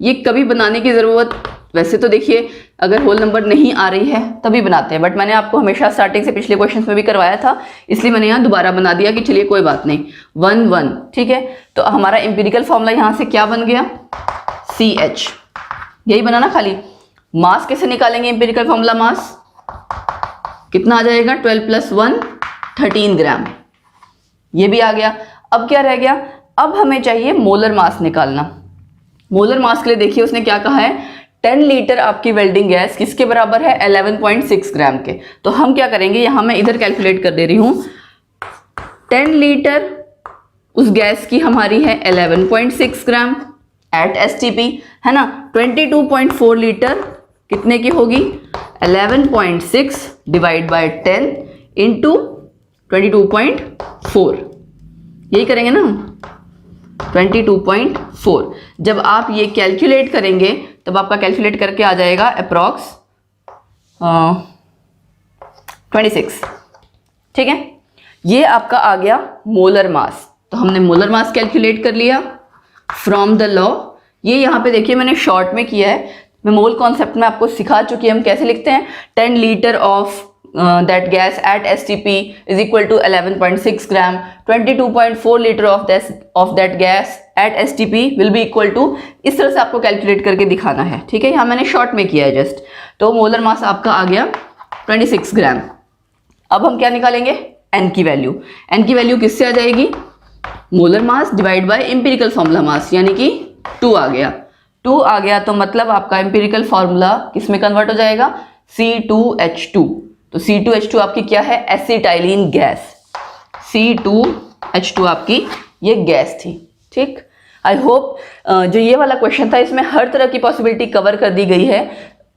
ये कभी बनाने की ज़रूरत, वैसे तो देखिए अगर होल नंबर नहीं आ रही है तभी बनाते हैं, बट मैंने आपको हमेशा स्टार्टिंग से पिछले क्वेश्चंस में भी करवाया था, इसलिए मैंने यहाँ दोबारा बना दिया कि चलिए कोई बात नहीं, 1 1, ठीक है। तो हमारा एम्पिरिकल फॉर्मूला यहाँ से क्या बन गया, CH, यही बना ना खाली। मास कैसे निकालेंगे, एम्पिरिकल फॉर्मूला मास कितना आ जाएगा, 12 + 1 13 ग्राम, ये भी आ गया। अब क्या रह गया, अब हमें चाहिए मोलर मास निकालना। मोलर मास के लिए देखिए उसने क्या कहा है, 10 लीटर आपकी वेल्डिंग गैस किसके बराबर है, 11.6 ग्राम के। तो हम क्या करेंगे, यहाँ मैं इधर कैलकुलेट कर दे रही हूँ, 10 लीटर उस गैस की हमारी है 11.6 ग्राम एट STP, है ना। 22.4 लीटर कितने की होगी, 11.6 डिवाइड बाय 10 इंटू 22.4, यही करेंगे ना, 22.4। जब आप ये कैलकुलेट करेंगे तब आपका कैलकुलेट करके आ जाएगा अप्रॉक्स 26, ठीक है। ये आपका आ गया मोलर मास। तो हमने मोलर मास कैलकुलेट कर लिया फ्रॉम द लॉ। ये यहाँ पे देखिए मैंने शॉर्ट में किया है, मैं मोल कॉन्सेप्ट में आपको सिखा चुकी है हम कैसे लिखते हैं। 10 litre of that gas at STP is equal to 11.6 gram, 22.4 liter of that gas at STP will be equal to, इस तरह से आपको कैलकुलेट करके दिखाना है, ठीक है। यहाँ मैंने शॉर्ट में किया है जस्ट। तो मोलर मास आपका आ गया 26 ग्राम। अब हम क्या निकालेंगे, N की वैल्यू। N की वैल्यू किससे आ जाएगी, molar mass divide by empirical formula mass, यानी कि 2 आ गया। 2 आ गया तो मतलब आपका एम्पिरिकल फॉर्मूला किस में कन्वर्ट हो जाएगा, C2H2। तो C2H2 आपकी क्या है, एसिटाइलिन गैस। C2H2 आपकी ये गैस थी, ठीक। आई होप जो ये वाला क्वेश्चन था इसमें हर तरह की पॉसिबिलिटी कवर कर दी गई है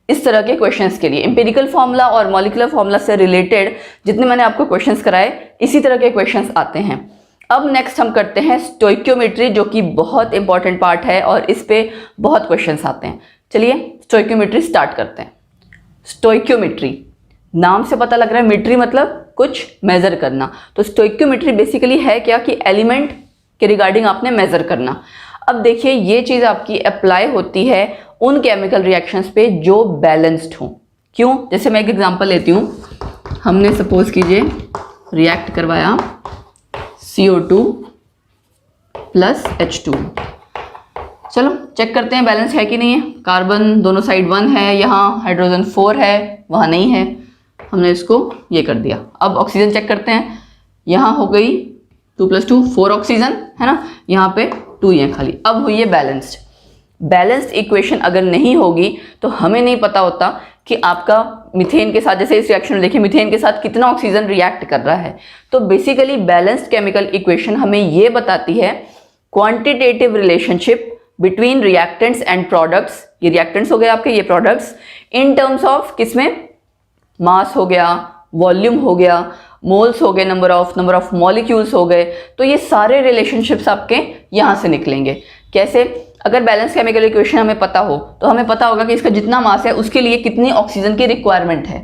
इस तरह के क्वेश्चंस के लिए। एम्पिरिकल फॉर्मूला और मॉलिक्यूलर फॉर्मूला से रिलेटेड जितने मैंने आपको क्वेश्चंस कराए इसी तरह के क्वेश्चंस आते हैं। अब नेक्स्ट हम करते हैं स्टोइक्योमेट्री, जो कि बहुत इंपॉर्टेंट पार्ट है और इस पे बहुत क्वेश्चंस आते हैं। चलिए स्टोइक्योमेट्री स्टार्ट करते हैं। स्टोइक्योमेट्री नाम से पता लग रहा है, मेट्री मतलब कुछ मेजर करना। तो स्टोइक्योमेट्री बेसिकली है क्या कि एलिमेंट के रिगार्डिंग आपने मेजर करना। अब देखिए ये चीज़ आपकी अप्लाई होती है उन केमिकल रिएक्शंस पे जो बैलेंस्ड हो। क्यों, जैसे मैं एक एग्जांपल लेती हूँ, हमने सपोज कीजिए रिएक्ट करवाया CO2 + H2। चलो चेक करते हैं बैलेंस है कि नहीं है। कार्बन दोनों साइड 1 है, यहाँ हाइड्रोजन 4 है, वहाँ नहीं है, हमने इसको ये कर दिया। अब ऑक्सीजन चेक करते हैं, यहाँ हो गई 2 + 2 4 ऑक्सीजन, है ना, यहाँ पे 2 ही है खाली। अब हुई है बैलेंस्ड। बैलेंस्ड इक्वेशन अगर नहीं होगी तो हमें नहीं पता होता कि आपका मीथेन के साथ, जैसे इस रिएक्शन में देखिए मीथेन के साथ कितना ऑक्सीजन रिएक्ट कर रहा है। तो बेसिकली बैलेंस्ड केमिकल इक्वेशन हमें ये बताती है quantitative relationship between reactants and products. ये रिएक्टेंट्स हो गए आपके, ये प्रोडक्ट्स, इन टर्म्स ऑफ किसमें, मास हो गया, वॉल्यूम हो गया, मोल्स हो गए, नंबर ऑफ मॉलिक्यूल्स हो गए। तो ये सारे रिलेशनशिप्स आपके यहाँ से निकलेंगे। कैसे, अगर बैलेंस केमिकल इक्वेशन हमें पता हो तो हमें पता होगा कि इसका जितना मास है उसके लिए कितनी ऑक्सीजन की रिक्वायरमेंट है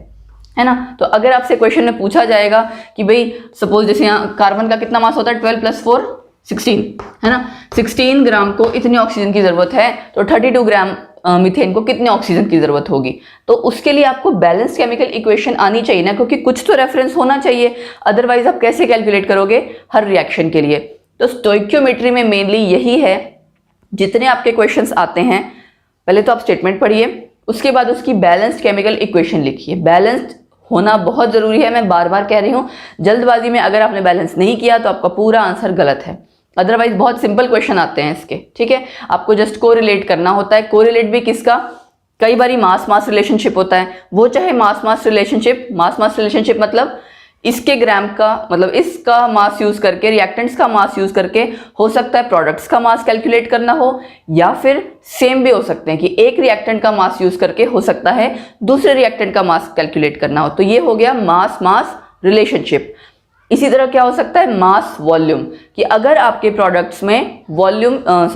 है ना। तो अगर आपसे क्वेश्चन में पूछा जाएगा कि भाई सपोज जैसे यहाँ कार्बन का कितना मास होता है 12 + 4 16, है ना, 16 ग्राम को इतनी ऑक्सीजन की जरूरत है, तो 32 ग्राम मीथेन को कितने ऑक्सीजन की जरूरत होगी। तो उसके लिए आपको बैलेंस केमिकल इक्वेशन आनी चाहिए ना, क्योंकि कुछ तो रेफरेंस होना चाहिए, अदरवाइज आप कैसे कैलकुलेट करोगे हर रिएक्शन के लिए। तो स्टोइकियोमेट्री में मेनली यही है, जितने आपके क्वेश्चंस आते हैं पहले तो आप स्टेटमेंट पढ़िए, उसके बाद उसकी बैलेंस्ड केमिकल इक्वेशन लिखिए। बैलेंस्ड होना बहुत जरूरी है, मैं बार बार कह रही हूँ, जल्दबाजी में अगर आपने बैलेंस नहीं किया तो आपका पूरा आंसर गलत है। अदरवाइज बहुत सिंपल क्वेश्चन आते हैं इसके, ठीक है। आपको जस्ट कोरिलेट करना होता है। कोरिलेट भी किसका, कई बारी मास मास रिलेशनशिप होता है, वो चाहे मास मास रिलेशनशिप मतलब इसके ग्राम का, मतलब इसका मास यूज करके, रिएक्टेंट्स का मास यूज करके हो सकता है प्रोडक्ट्स का मास कैलकुलेट करना हो, या फिर सेम भी हो सकते हैं कि एक रिएक्टेंट का मास यूज करके हो सकता है दूसरे रिएक्टेंट का मास कैलकुलेट करना हो। तो ये हो गया मास मास रिलेशनशिप। इसी तरह क्या हो सकता है, मास वॉल्यूम, कि अगर आपके प्रोडक्ट्स में वॉल्यूम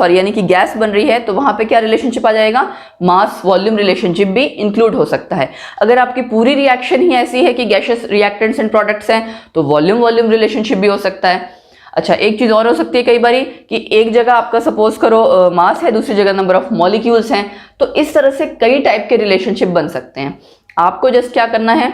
यानी कि गैस बन रही है तो वहां पे क्या रिलेशनशिप आ जाएगा, मास वॉल्यूम रिलेशनशिप भी इंक्लूड हो सकता है। अगर आपकी पूरी रिएक्शन ही ऐसी है कि गैसेस रिएक्टेंट्स एंड प्रोडक्ट्स हैं तो वॉल्यूम वॉल्यूम रिलेशनशिप भी हो सकता है। अच्छा, एक चीज और हो सकती है कई बारी कि एक जगह आपका सपोज करो मास है, दूसरी जगह नंबर ऑफ मॉलिक्यूल्स हैं, तो इस तरह से कई टाइप के रिलेशनशिप बन सकते हैं। आपको जस्ट क्या करना है,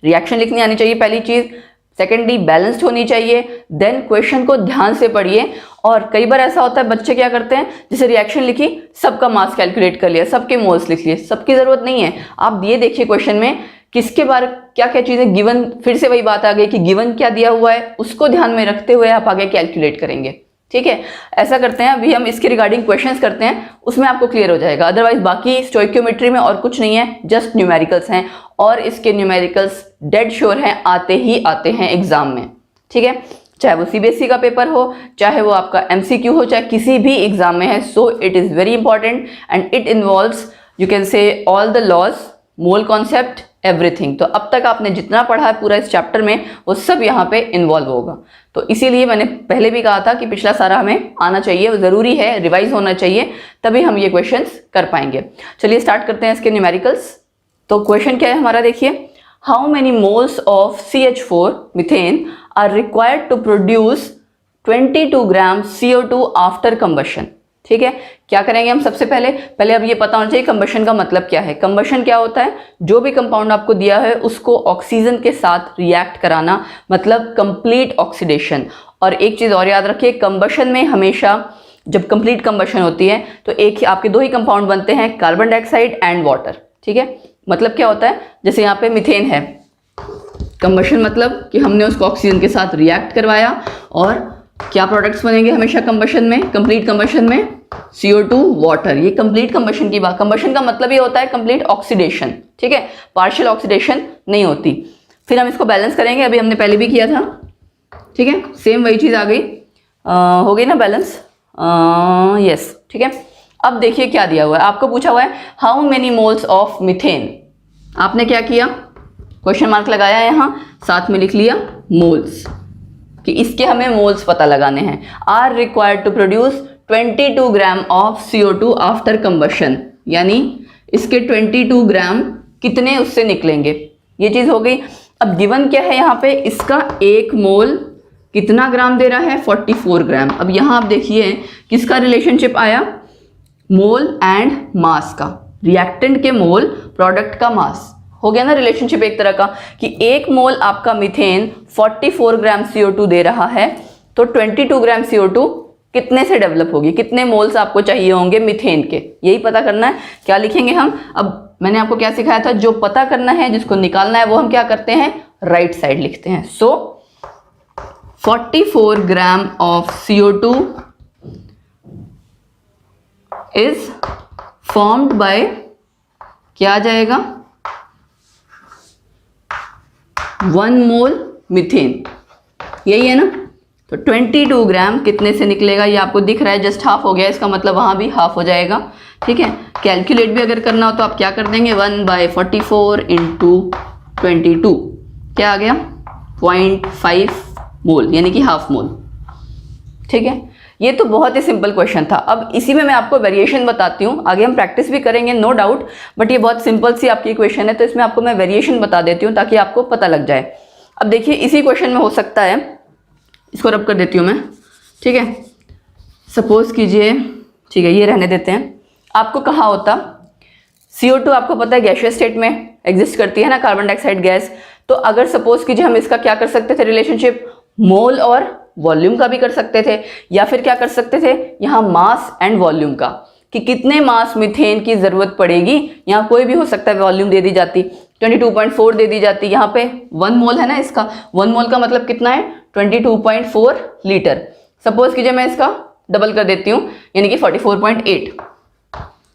रिएक्शन लिखनी आनी चाहिए पहली चीज, सेकेंडली बैलेंस्ड होनी चाहिए, देन क्वेश्चन को ध्यान से पढ़िए। और कई बार ऐसा होता है बच्चे क्या करते हैं, जैसे रिएक्शन लिखी सबका मास कैलकुलेट कर लिया, सबके मोल्स लिख लिए, सबकी जरूरत नहीं है। आप ये देखिए क्वेश्चन में किसके बारे क्या क्या चीजें गिवन, फिर से वही बात आ गई कि गिवन क्या दिया हुआ है उसको ध्यान में रखते हुए आप आगे कैलकुलेट करेंगे, ठीक है। ऐसा करते हैं, अभी हम इसके रिगार्डिंग क्वेश्चंस करते हैं, उसमें आपको क्लियर हो जाएगा। अदरवाइज बाकी स्टोइकियोमेट्री में और कुछ नहीं है, जस्ट न्यूमेरिकल्स हैं, और इसके न्यूमेरिकल्स डेड श्योर हैं, आते ही आते हैं एग्जाम में, ठीक है। चाहे वो सीबीएसई का पेपर हो, चाहे वो आपका एमसीक्यू हो, चाहे किसी भी एग्जाम में है। So it is very important and it involves, you can say, all the laws, mole concept, everything. तो अब तक आपने जितना पढ़ा है पूरा इस चैप्टर में वो सब यहाँ पे इन्वॉल्व होगा। तो इसीलिए मैंने पहले भी कहा था कि पिछला सारा हमें आना चाहिए, वो जरूरी है, रिवाइज होना चाहिए, तभी हम ये क्वेश्चंस कर पाएंगे। चलिए स्टार्ट करते हैं इसके न्यूमेरिकल्स। तो क्वेश्चन क्या है हमारा, देखिए, how many moles of CH4 methane are required to produce 22 gram CO2 after combustion. ठीक है, क्या करेंगे हम सबसे पहले अब ये पता होना चाहिए कंबशन का मतलब क्या है। कंबशन क्या होता है, जो भी कंपाउंड आपको दिया है उसको ऑक्सीजन के साथ रिएक्ट कराना, मतलब कंप्लीट ऑक्सीडेशन। और एक चीज और याद रखिए, कंबशन में हमेशा जब कंप्लीट कंबशन होती है तो एक ही आपके दो ही कंपाउंड बनते हैं, कार्बन डाइऑक्साइड एंड वाटर। ठीक है, मतलब क्या होता है, जैसे यहाँ पे मीथेन है, कंबशन मतलब कि हमने उसको ऑक्सीजन के साथ रिएक्ट करवाया, और क्या प्रोडक्ट्स बनेंगे हमेशा कंबशन में, कंप्लीट कंबशन में, CO2 वाटर। ये कंप्लीट कंबशन की बात, कंबशन का मतलब ये होता है कंप्लीट ऑक्सीडेशन। ठीक है, पार्शियल ऑक्सीडेशन नहीं होती। फिर हम इसको बैलेंस करेंगे, अभी हमने पहले भी किया था। ठीक है, सेम वही चीज आ गई, हो गई ना बैलेंस, यस। ठीक है, अब देखिए क्या दिया हुआ है, आपको पूछा हुआ है how many moles of methane. आपने क्या किया, क्वेश्चन मार्क लगाया यहाँ, साथ में लिख लिया मोल्स, कि इसके हमें मोल्स पता लगाने हैं। Are required to produce 22 gram of CO2 after combustion, यानी इसके 22 ग्राम कितने उससे निकलेंगे, ये चीज हो गई। अब गिवन क्या है यहाँ पे, इसका एक मोल कितना ग्राम दे रहा है, 44 ग्राम। अब यहाँ आप देखिए किसका रिलेशनशिप आया, मोल एंड मास का, रिएक्टेंट के मोल प्रोडक्ट का मास, हो गया ना रिलेशनशिप एक तरह का, कि एक मोल आपका मीथेन 44 ग्राम CO2 दे रहा है, तो 22 ग्राम CO2 कितने से डेवलप होगी, कितने मोल्स आपको चाहिए होंगे मीथेन के, यही पता करना है। क्या लिखेंगे हम, अब मैंने आपको क्या सिखाया था, जो पता करना है, जिसको निकालना है, वो हम क्या करते हैं, राइट साइड लिखते हैं। सो 44 ग्राम of CO2 is formed by, क्या आ जाएगा, 1 मोल मीथेन, यही है ना। तो 22 ग्राम कितने से निकलेगा, ये आपको दिख रहा है, जस्ट हाफ हो गया, इसका मतलब वहां भी हाफ हो जाएगा। ठीक है, कैलकुलेट भी अगर करना हो तो आप क्या कर देंगे, 1/44 इंटू 22, क्या आ गया, 0.5 मोल, यानी कि हाफ मोल। ठीक है, ये तो बहुत ही सिंपल क्वेश्चन था। अब इसी में मैं आपको वेरिएशन बताती हूँ, आगे हम प्रैक्टिस भी करेंगे नो डाउट, बट ये बहुत सिंपल सी आपकी क्वेश्चन है, तो इसमें आपको मैं वेरिएशन बता देती हूँ ताकि आपको पता लग जाए। अब देखिए इसी क्वेश्चन में हो सकता है, इसको रब कर देती हूँ मैं, ठीक है, सपोज कीजिए, ठीक है ये रहने देते हैं, आपको कहा होता CO2 आपको पता है गैसियस स्टेट में एग्जिस्ट करती है ना, कार्बन डाइऑक्साइड गैस, तो अगर सपोज कीजिए हम इसका क्या कर सकते थे रिलेशनशिप, मोल और वॉल्यूम का भी कर सकते थे, या फिर क्या कर सकते थे यहाँ मास एंड वॉल्यूम का, कि कितने मास मीथेन की जरूरत पड़ेगी, यहाँ कोई भी हो सकता है, वॉल्यूम दे दी जाती 22.4 दे दी जाती, यहाँ पे 1 मोल है ना, इसका 1 मोल का मतलब कितना है 22.4 लीटर। सपोज कीजिए मैं इसका डबल कर देती हूँ यानी कि 44.8,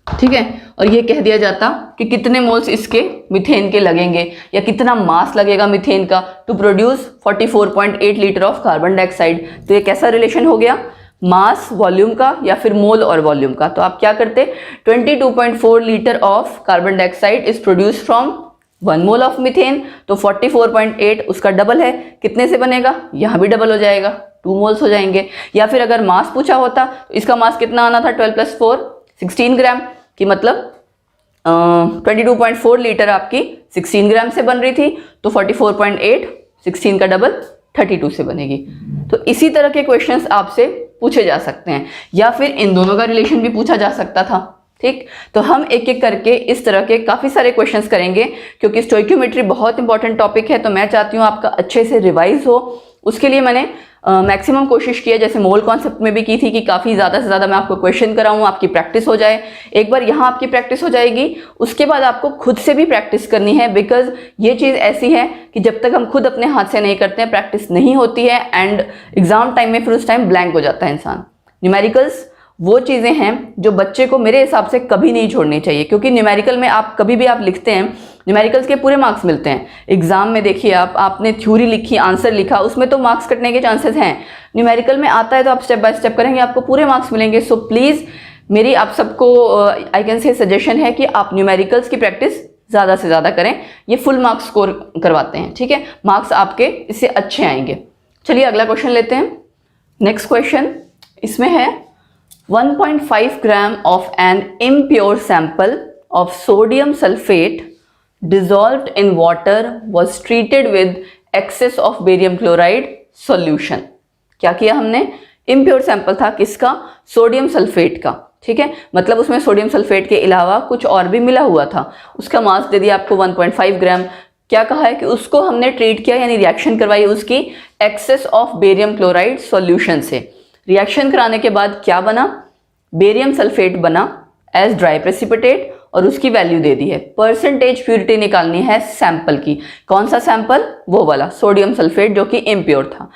ठीक है, और ये कह दिया जाता कि कितने मोल्स इसके मीथेन के लगेंगे या कितना मास लगेगा मीथेन का to produce 44.8 litre of carbon dioxide. तो ये कैसा रिलेशन हो गया, मास वॉल्यूम का या फिर मोल और वॉल्यूम का। तो आप क्या करते, 22.4 litre of carbon dioxide is produce from 1 mole of methane, तो 44.8 उसका डबल है, कितने से बनेगा, यहाँ भी डबल हो जाएगा, 2 मोल्स हो जाएंगे। या फिर अगर मास पूछा होता तो इसका मास कितना आना था, 12 + 4 16 ग्राम, कि मतलब 22.4 लीटर आपकी 16 ग्राम से बन रही थी, तो 44.8 16 का डबल 32 से बनेगी। तो इसी तरह के क्वेश्चंस आपसे पूछे जा सकते हैं, या फिर इन दोनों का रिलेशन भी पूछा जा सकता था, ठीक। तो हम एक एक करके इस तरह के काफ़ी सारे क्वेश्चंस करेंगे, क्योंकि स्टोइक्योमेट्री बहुत इंपॉर्टेंट टॉपिक है, तो मैं चाहती हूँ आपका अच्छे से रिवाइज हो। उसके लिए मैंने मैक्सिमम कोशिश की है, जैसे मोल कॉन्सेप्ट में भी की थी कि काफ़ी ज़्यादा से ज़्यादा मैं आपको क्वेश्चन कराऊँ, आपकी प्रैक्टिस हो जाए। एक बार यहाँ आपकी प्रैक्टिस हो जाएगी, उसके बाद आपको खुद से भी प्रैक्टिस करनी है, बिकॉज ये चीज़ ऐसी है कि जब तक हम खुद अपने हाथ से नहीं करते हैं प्रैक्टिस नहीं होती है, एंड एग्जाम टाइम में फिर उस टाइम ब्लैंक हो जाता है इंसान। न्यूमेरिकल्स वो चीज़ें हैं जो बच्चे को मेरे हिसाब से कभी नहीं छोड़नी चाहिए, क्योंकि न्यूमेरिकल में आप कभी भी आप लिखते हैं, न्यूमेरिकल्स के पूरे मार्क्स मिलते हैं। एग्जाम में देखिए आपने थ्योरी लिखी, आंसर लिखा, उसमें तो मार्क्स कटने के चांसेस हैं। न्यूमेरिकल में आता है तो आप स्टेप बाय स्टेप करेंगे, आपको पूरे मार्क्स मिलेंगे। सो प्लीज़ मेरी आप सबको आई कैन से सजेशन है कि आप न्यूमेरिकल्स की प्रैक्टिस ज़्यादा से ज़्यादा करें, ये फुल मार्क्स स्कोर करवाते हैं, ठीक है, मार्क्स आपके इससे अच्छे आएंगे। चलिए अगला क्वेश्चन लेते हैं। नेक्स्ट क्वेश्चन इसमें है 1.5 gram of an impure sample of sodium sulphate dissolved in water was treated with excess of barium chloride solution। क्या किया हमने, इम्प्योर सैंपल था किसका, सोडियम सल्फेट का, ठीक है, मतलब उसमें सोडियम सल्फेट के अलावा कुछ और भी मिला हुआ था, उसका मास दे दिया आपको 1.5 ग्राम। क्या कहा है कि उसको हमने ट्रीट किया यानी रिएक्शन करवाई उसकी excess of barium chloride solution से। रिएक्शन कराने के बाद क्या बना, बेरियम सल्फेट बना एज ड्राई प्रेसिपिटेट, और उसकी वैल्यू दे दी है। परसेंटेज प्यूरिटी निकालनी है सैंपल की, कौन सा सैंपल, वो वाला सोडियम सल्फेट जो कि इम्प्योर था।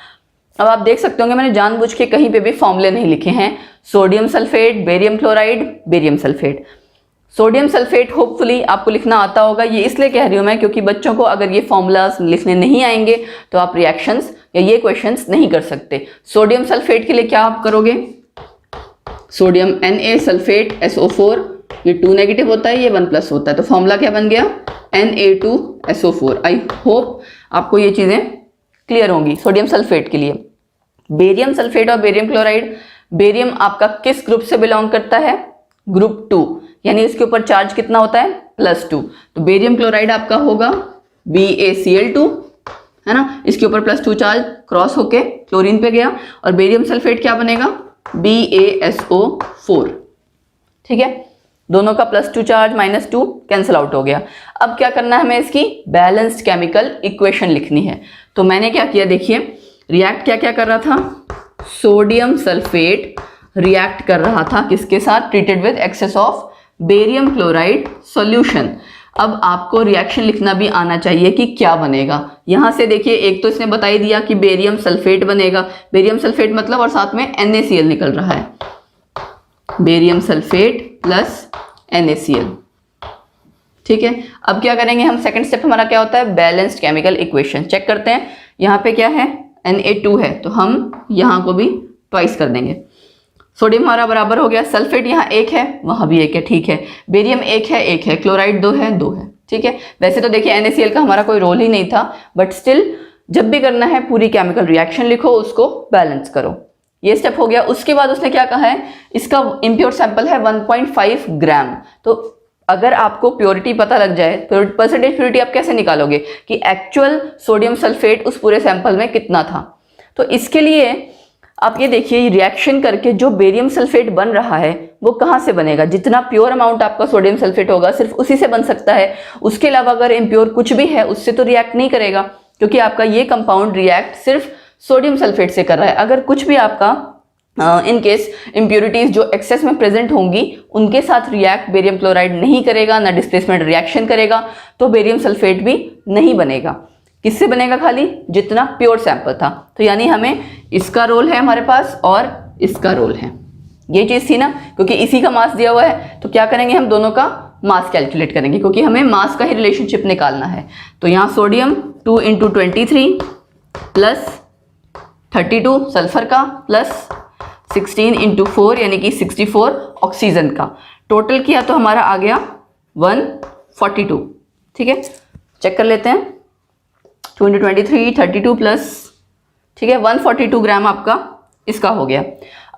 अब आप देख सकते होंगे मैंने जानबूझ के कहीं पे भी फॉर्मूले नहीं लिखे हैं, sodium sulphate, barium chloride, barium sulphate. Sodium sulphate hopefully आपको लिखना आता होगा, ये इसलिए कह रही हूँ मैं क्योंकि बच्चों को अगर ये फॉर्मूलाज लिखने नहीं आएंगे तो आप रिएक्शंस या ये क्वेश्चंस नहीं कर सकते। सोडियम सल्फेट के लिए क्या आप करोगे, सोडियम Na सल्फेट SO4, ये 2 नेगेटिव होता है, ये 1 प्लस होता है, तो फॉर्मूला क्या बन गया Na2SO4। आई होप आपको ये चीज़ें क्लियर होंगी। सोडियम सल्फेट के लिए बेरियम सल्फेट और बेरियम क्लोराइड, बेरियम आपका किस ग्रुप से बिलोंग करता है, ग्रुप 2, यानी इसके ऊपर चार्ज कितना होता है +2, तो बेरियम क्लोराइड आपका होगा BaCl2, है ना, इसके ऊपर +2 चार्ज क्रॉस होके क्लोरीन पे गया, और बेरियम सल्फेट क्या बनेगा BaSO4, ठीक है, दोनों का +2 चार्ज -2 कैंसिल आउट हो गया। अब क्या करना है हमें, इसकी बैलेंस्ड केमिकल इक्वेशन लिखनी है। तो मैंने क्या किया, देखिए रिएक्ट क्या क्या कर रहा था, सोडियम सल्फेट रिएक्ट कर रहा था किसके साथ, treated with excess of barium chloride solution. अब आपको रिएक्शन लिखना भी आना चाहिए कि क्या बनेगा। यहाँ से देखिए एक तो इसने बता ही दिया कि बेरियम सल्फेट बनेगा, बेरियम सल्फेट मतलब, और साथ में NaCl निकल रहा है, बेरियम सल्फेट प्लस NaCl, ठीक है। अब क्या करेंगे हम, सेकंड स्टेप हमारा क्या होता है, बैलेंस्ड केमिकल इक्वेशन। चेक करते हैं, यहाँ पे क्या है Na2 है, तो हम यहाँ को भी ट्वाइस कर देंगे। सोडियम हमारा बराबर हो गया, सल्फेट यहाँ 1 है, वहाँ भी 1 है, ठीक है, बेरियम 1 है, क्लोराइड 2 है, 2 है, ठीक है। वैसे तो देखिए NaCl का हमारा कोई रोल ही नहीं था, बट स्टिल जब भी करना है पूरी केमिकल रिएक्शन लिखो, उसको बैलेंस करो। ये स्टेप हो गया। उसके बाद उसने क्या कहा है, इसका इम्प्योर सैंपल है 1.5 ग्राम। तो अगर आपको प्योरिटी पता लग जाए, परसेंटेज प्योरिटी आप कैसे निकालोगे कि एक्चुअल सोडियम सल्फेट उस पूरे सैंपल में कितना था। तो इसके लिए आप ये देखिए, रिएक्शन करके जो बेरियम सल्फेट बन रहा है वो कहाँ से बनेगा, जितना प्योर अमाउंट आपका सोडियम सल्फेट होगा सिर्फ उसी से बन सकता है। उसके अलावा अगर इम्प्योर कुछ भी है उससे तो रिएक्ट नहीं करेगा, क्योंकि आपका ये कंपाउंड रिएक्ट सिर्फ सोडियम सल्फेट से कर रहा है। अगर कुछ भी आपका इन केस इम्प्योरिटीज जो एक्सेस में प्रेजेंट होंगी उनके साथ रिएक्ट बेरियम क्लोराइड नहीं करेगा, ना डिस्प्लेसमेंट रिएक्शन करेगा, तो बेरियम सल्फेट भी नहीं बनेगा। किससे बनेगा, खाली जितना प्योर सैंपल था। तो यानी हमें इसका रोल है हमारे पास और इसका रोल है, ये चीज़ थी ना, क्योंकि इसी का मास दिया हुआ है। तो क्या करेंगे, हम दोनों का मास कैलकुलेट करेंगे, क्योंकि हमें मास का ही रिलेशनशिप निकालना है। तो यहाँ सोडियम 2 × 23 प्लस 32 सल्फर का प्लस 16 × 4 यानी कि 64 ऑक्सीजन का, टोटल किया तो हमारा आ गया 142। ठीक है, चेक कर लेते हैं। 2 × 23 32 प्लस, ठीक है, 142 ग्राम आपका इसका हो गया।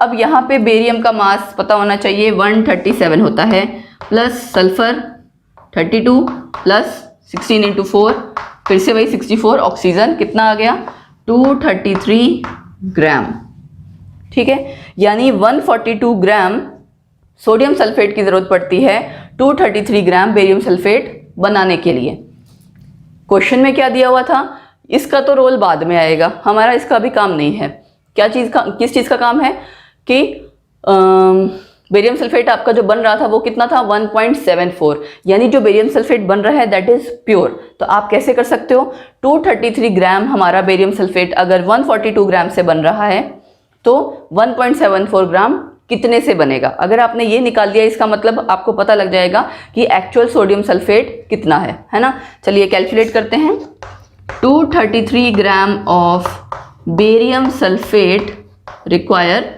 अब यहाँ पे बेरियम का मास पता होना चाहिए, 137 होता है, प्लस सल्फर 32 प्लस 16 × 4 फिर से वही 64 ऑक्सीजन, कितना आ गया 233 ग्राम। ठीक है, यानी 142 ग्राम सोडियम सल्फेट की ज़रूरत पड़ती है 233 ग्राम बेरियम सल्फेट बनाने के लिए। क्वेश्चन में क्या दिया हुआ था, इसका तो रोल बाद में आएगा, हमारा इसका अभी काम नहीं है। क्या चीज़ का, किस चीज़ का काम है कि बेरियम सल्फेट आपका जो बन रहा था वो कितना था 1.74, यानी जो बेरियम सल्फेट बन रहा है दैट इज़ प्योर। तो आप कैसे कर सकते हो, 233 ग्राम हमारा बेरियम सल्फेट अगर 142 ग्राम से बन रहा है तो 1.74 ग्राम कितने से बनेगा। अगर आपने ये निकाल दिया इसका मतलब आपको पता लग जाएगा कि एक्चुअल सोडियम सल्फेट कितना है ना। चलिए कैलकुलेट करते हैं। 233 gram of barium sulphate require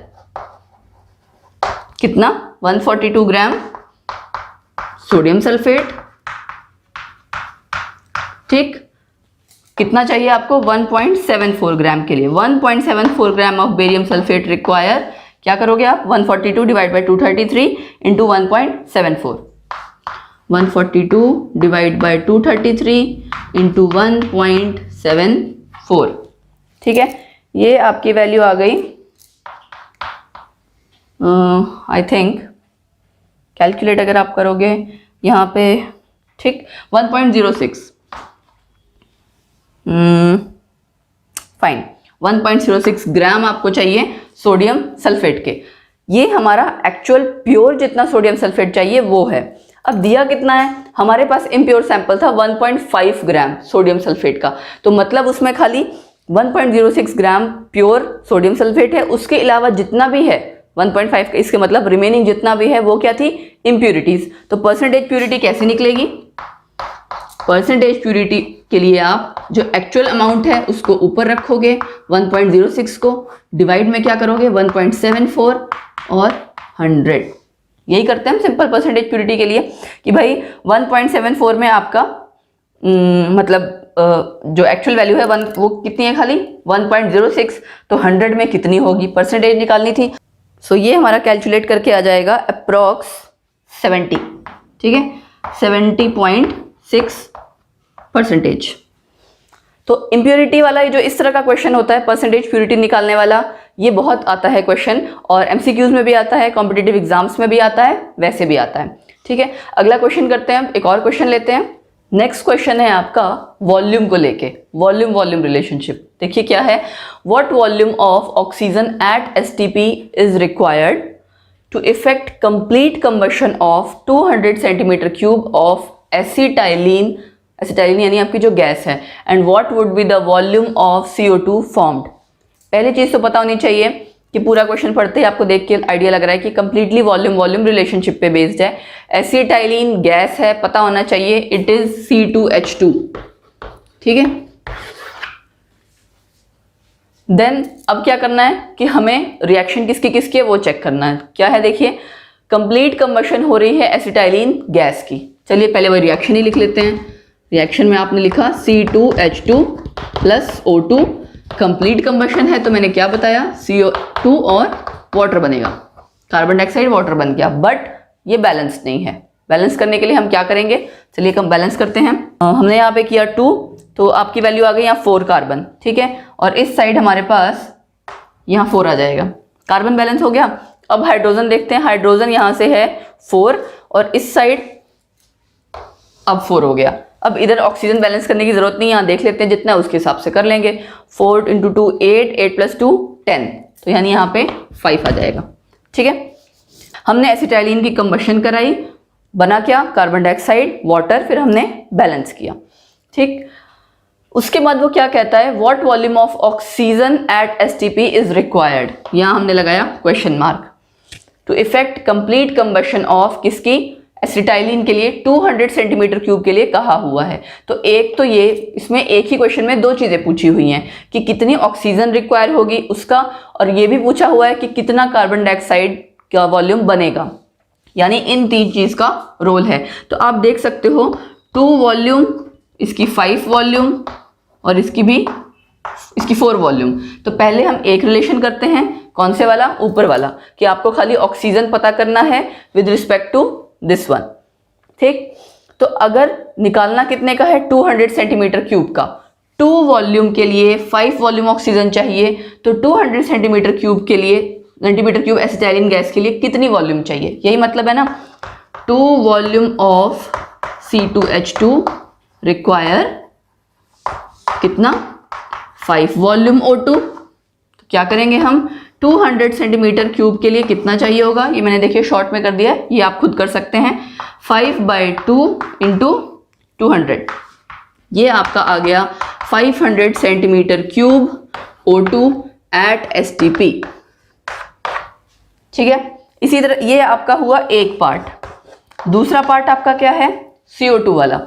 कितना, 142 ग्राम सोडियम सल्फेट। ठीक, कितना चाहिए आपको 1.74 ग्राम के लिए, 1.74 gram of barium sulphate require. क्या करोगे आप, 142 divide by 233 into 1.74, 142 divide by 233 into 1.74। ठीक है, ये आपकी वैल्यू आ गई, आई थिंक कैलकुलेट अगर आप करोगे यहाँ पे, ठीक, 1.06, फाइन, 1.06 ग्राम आपको चाहिए सोडियम सल्फेट के। ये हमारा एक्चुअल प्योर जितना सोडियम सल्फेट चाहिए वो है। अब दिया कितना है, हमारे पास इम्प्योर सैंपल था 1.5 ग्राम सोडियम सल्फेट का, तो मतलब उसमें खाली 1.06 ग्राम प्योर सोडियम सल्फेट है, उसके अलावा जितना भी है 1.5 का, इसके मतलब रिमेनिंग जितना भी है वो क्या थी, इम्प्योरिटीज। तो परसेंटेज प्योरिटी कैसे निकलेगी, परसेंटेज प्योरिटी के लिए आप जो एक्चुअल अमाउंट है उसको ऊपर रखोगे, 1.06 को डिवाइड में क्या करोगे 1.74 और 100। यही करते हैं हम सिंपल परसेंटेज प्योरिटी के लिए कि भाई 1.74 में आपका मतलब जो एक्चुअल वैल्यू है वो कितनी है, खाली 1.06, तो 100 में कितनी होगी, परसेंटेज निकालनी थी। सो ये हमारा कैलकुलेट करके आ जाएगा अप्रॉक्स 70। ठीक है, 70.6%। तो इम्प्योरिटी वाला जो इस तरह का क्वेश्चन होता है, परसेंटेज प्योरिटी निकालने वाला, ये बहुत आता है क्वेश्चन, और एमसीक्यूज में भी आता है, कॉम्पिटिटिव एग्जाम्स में भी आता है, वैसे भी आता है। ठीक है, अगला क्वेश्चन करते हैं, एक और क्वेश्चन लेते हैं। नेक्स्ट क्वेश्चन है आपका वॉल्यूम को लेके, वॉल्यूम रिलेशनशिप। देखिए क्या है, what volume of oxygen at STP is required to effect complete combustion of 200 centimetre cube of acetylene यानी आपकी जो गैस है, and what would be the volume of CO2 formed. पहली चीज तो पता होनी चाहिए कि पूरा क्वेश्चन पढ़ते ही आपको देख के आइडिया लग रहा है कि कंप्लीटली वॉल्यूम रिलेशनशिप पे बेस्ड है। एसिटाइलिन गैस है, पता होना चाहिए इट इज C2H2। ठीक है, देन अब क्या करना है कि हमें रिएक्शन किसकी है वो चेक करना है। क्या है, देखिए कंप्लीट कंबशन हो रही है एसिटाइलिन गैस की। चलिए पहले वही रिएक्शन ही लिख लेते हैं। रिएक्शन में आपने लिखा C2H2 plus O2 complete combustion है तो मैंने क्या बताया, CO2 और वाटर बनेगा, कार्बन डाइऑक्साइड वाटर बन गया, बट ये बैलेंस नहीं है। बैलेंस करने के लिए हम क्या करेंगे, चलिए हम बैलेंस करते हैं। हमने यहाँ पे किया 2, तो आपकी वैल्यू आ गई यहाँ 4 कार्बन, ठीक है, और इस साइड हमारे पास यहाँ 4 आ जाएगा, कार्बन बैलेंस हो गया। अब हाइड्रोजन देखते हैं, हाइड्रोजन यहाँ से है 4 और इस साइड अब 4 हो गया। अब इधर ऑक्सीजन बैलेंस करने की जरूरत नहीं, यहाँ देख लेते हैं जितना उसके हिसाब से कर लेंगे। 4 × 2 8, 8 + 2 10, तो यानी यहाँ पे 5 आ जाएगा, ठीक है। हमने एसिटाइलिन की कंबशन कराई, बना क्या, कार्बन डाइऑक्साइड वाटर, फिर हमने बैलेंस किया, ठीक। उसके बाद वो क्या कहता है, what volume of oxygen at STP is required, यहाँ हमने लगाया question mark, to effect complete combustion of किसकी, एसिटाइलिन के लिए 200 सेंटीमीटर क्यूब के लिए कहा हुआ है। तो एक तो ये इसमें एक ही क्वेश्चन में दो चीजें पूछी हुई हैं कि कितनी ऑक्सीजन रिक्वायर होगी उसका, और ये भी पूछा हुआ है कि कितना कार्बन डाइऑक्साइड का वॉल्यूम बनेगा, यानी इन 3 चीज का रोल है। तो आप देख सकते हो 2 वॉल्यूम, इसकी 5 वॉल्यूम और इसकी 4 वॉल्यूम। तो पहले हम एक रिलेशन करते हैं, कौन से वाला, ऊपर वाला, कि आपको खाली ऑक्सीजन पता करना है with respect to this one, ठीक। तो अगर निकालना कितने का है, 200 सेंटीमीटर क्यूब का, 2 वॉल्यूम के लिए 5 वॉल्यूम ऑक्सीजन चाहिए, तो 200 सेंटीमीटर क्यूब के लिए, सेंटीमीटर क्यूब एसिटाइलिन गैस के लिए कितनी वॉल्यूम चाहिए, यही मतलब है ना। 2 वॉल्यूम ऑफ C2H2 रिक्वायर कितना, 5 वॉल्यूम O2। तो क्या करेंगे हम, 200 सेंटीमीटर क्यूब के लिए कितना चाहिए होगा, ये मैंने देखिए शॉर्ट में कर दिया है, ये आप खुद कर सकते हैं, 5/2 × 200, ये आपका आ गया 500 centimetre cube O2 eight STP, ठीक है। इसी तरह ये आपका हुआ एक पार्ट। दूसरा पार्ट आपका क्या है, CO2 वाला।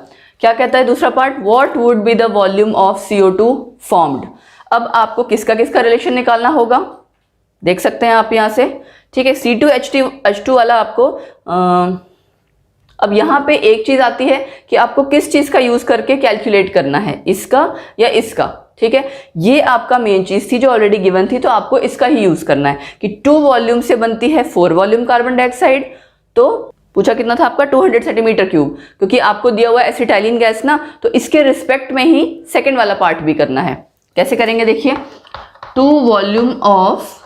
क्या कहता है दूसरा part, what would be the volume of CO2 formed. अब आपको किसका किसका रिलेशन निकालना होगा, देख सकते हैं आप यहाँ से, ठीक है। C2H2 वाला आपको अब यहाँ पे एक चीज आती है कि आपको किस चीज का यूज करके कैलकुलेट करना है, इसका या इसका, ठीक है। ये आपका मेन चीज थी जो ऑलरेडी गिवन थी, तो आपको इसका ही यूज करना है कि 2 वॉल्यूम से बनती है 4 वॉल्यूम कार्बन डाइऑक्साइड। तो पूछा कितना था आपका, 200 सेंटीमीटर क्यूब, क्योंकि आपको दिया हुआ एसिटाइलिन गैस ना, तो इसके रिस्पेक्ट में ही सेकेंड वाला पार्ट भी करना है। कैसे करेंगे देखिए, 2 वॉल्यूम ऑफ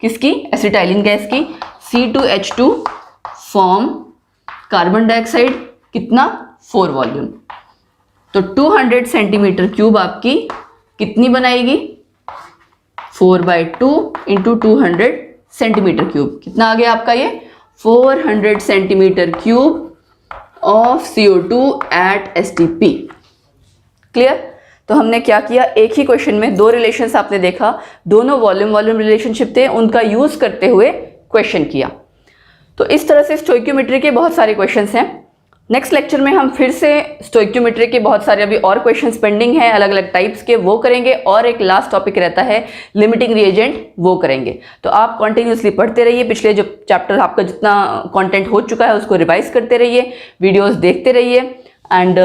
किसकी, एसिटाइलिन गैस की, C2H2 फॉर्म कार्बन डाइऑक्साइड कितना, 4 वॉल्यूम। तो 200 सेंटीमीटर क्यूब आपकी कितनी बनाएगी, 4/2 × 200 सेंटीमीटर क्यूब, कितना आ गया आपका ये, 400 centimetre cube of CO2 at STP। Clear. तो हमने क्या किया, एक ही क्वेश्चन में 2 रिलेशंस आपने देखा, दोनों वॉल्यूम रिलेशनशिप थे, उनका यूज करते हुए क्वेश्चन किया। तो इस तरह से स्टोइक्योमेट्री के बहुत सारे क्वेश्चंस हैं। नेक्स्ट लेक्चर में हम फिर से स्टोइक्योमेट्री के बहुत सारे अभी और क्वेश्चंस पेंडिंग हैं अलग अलग टाइप्स के, वो करेंगे, और एक लास्ट टॉपिक रहता है लिमिटिंग रिएजेंट, वो करेंगे। तो आप कंटिन्यूसली पढ़ते रहिए, पिछले जो चैप्टर आपका जितना कंटेंट हो चुका है उसको रिवाइज करते रहिए, वीडियोस देखते रहिए, and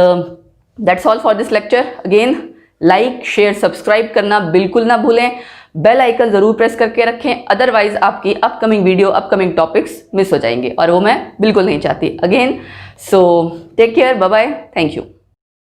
that's all for this lecture. Again like share subscribe करना बिल्कुल ना भूलें, बेल आइकन जरूर प्रेस करके रखें, अदरवाइज आपकी upcoming video upcoming topics miss हो जाएंगे, और वो मैं बिल्कुल नहीं चाहती। Again so take care, bye bye, thank you.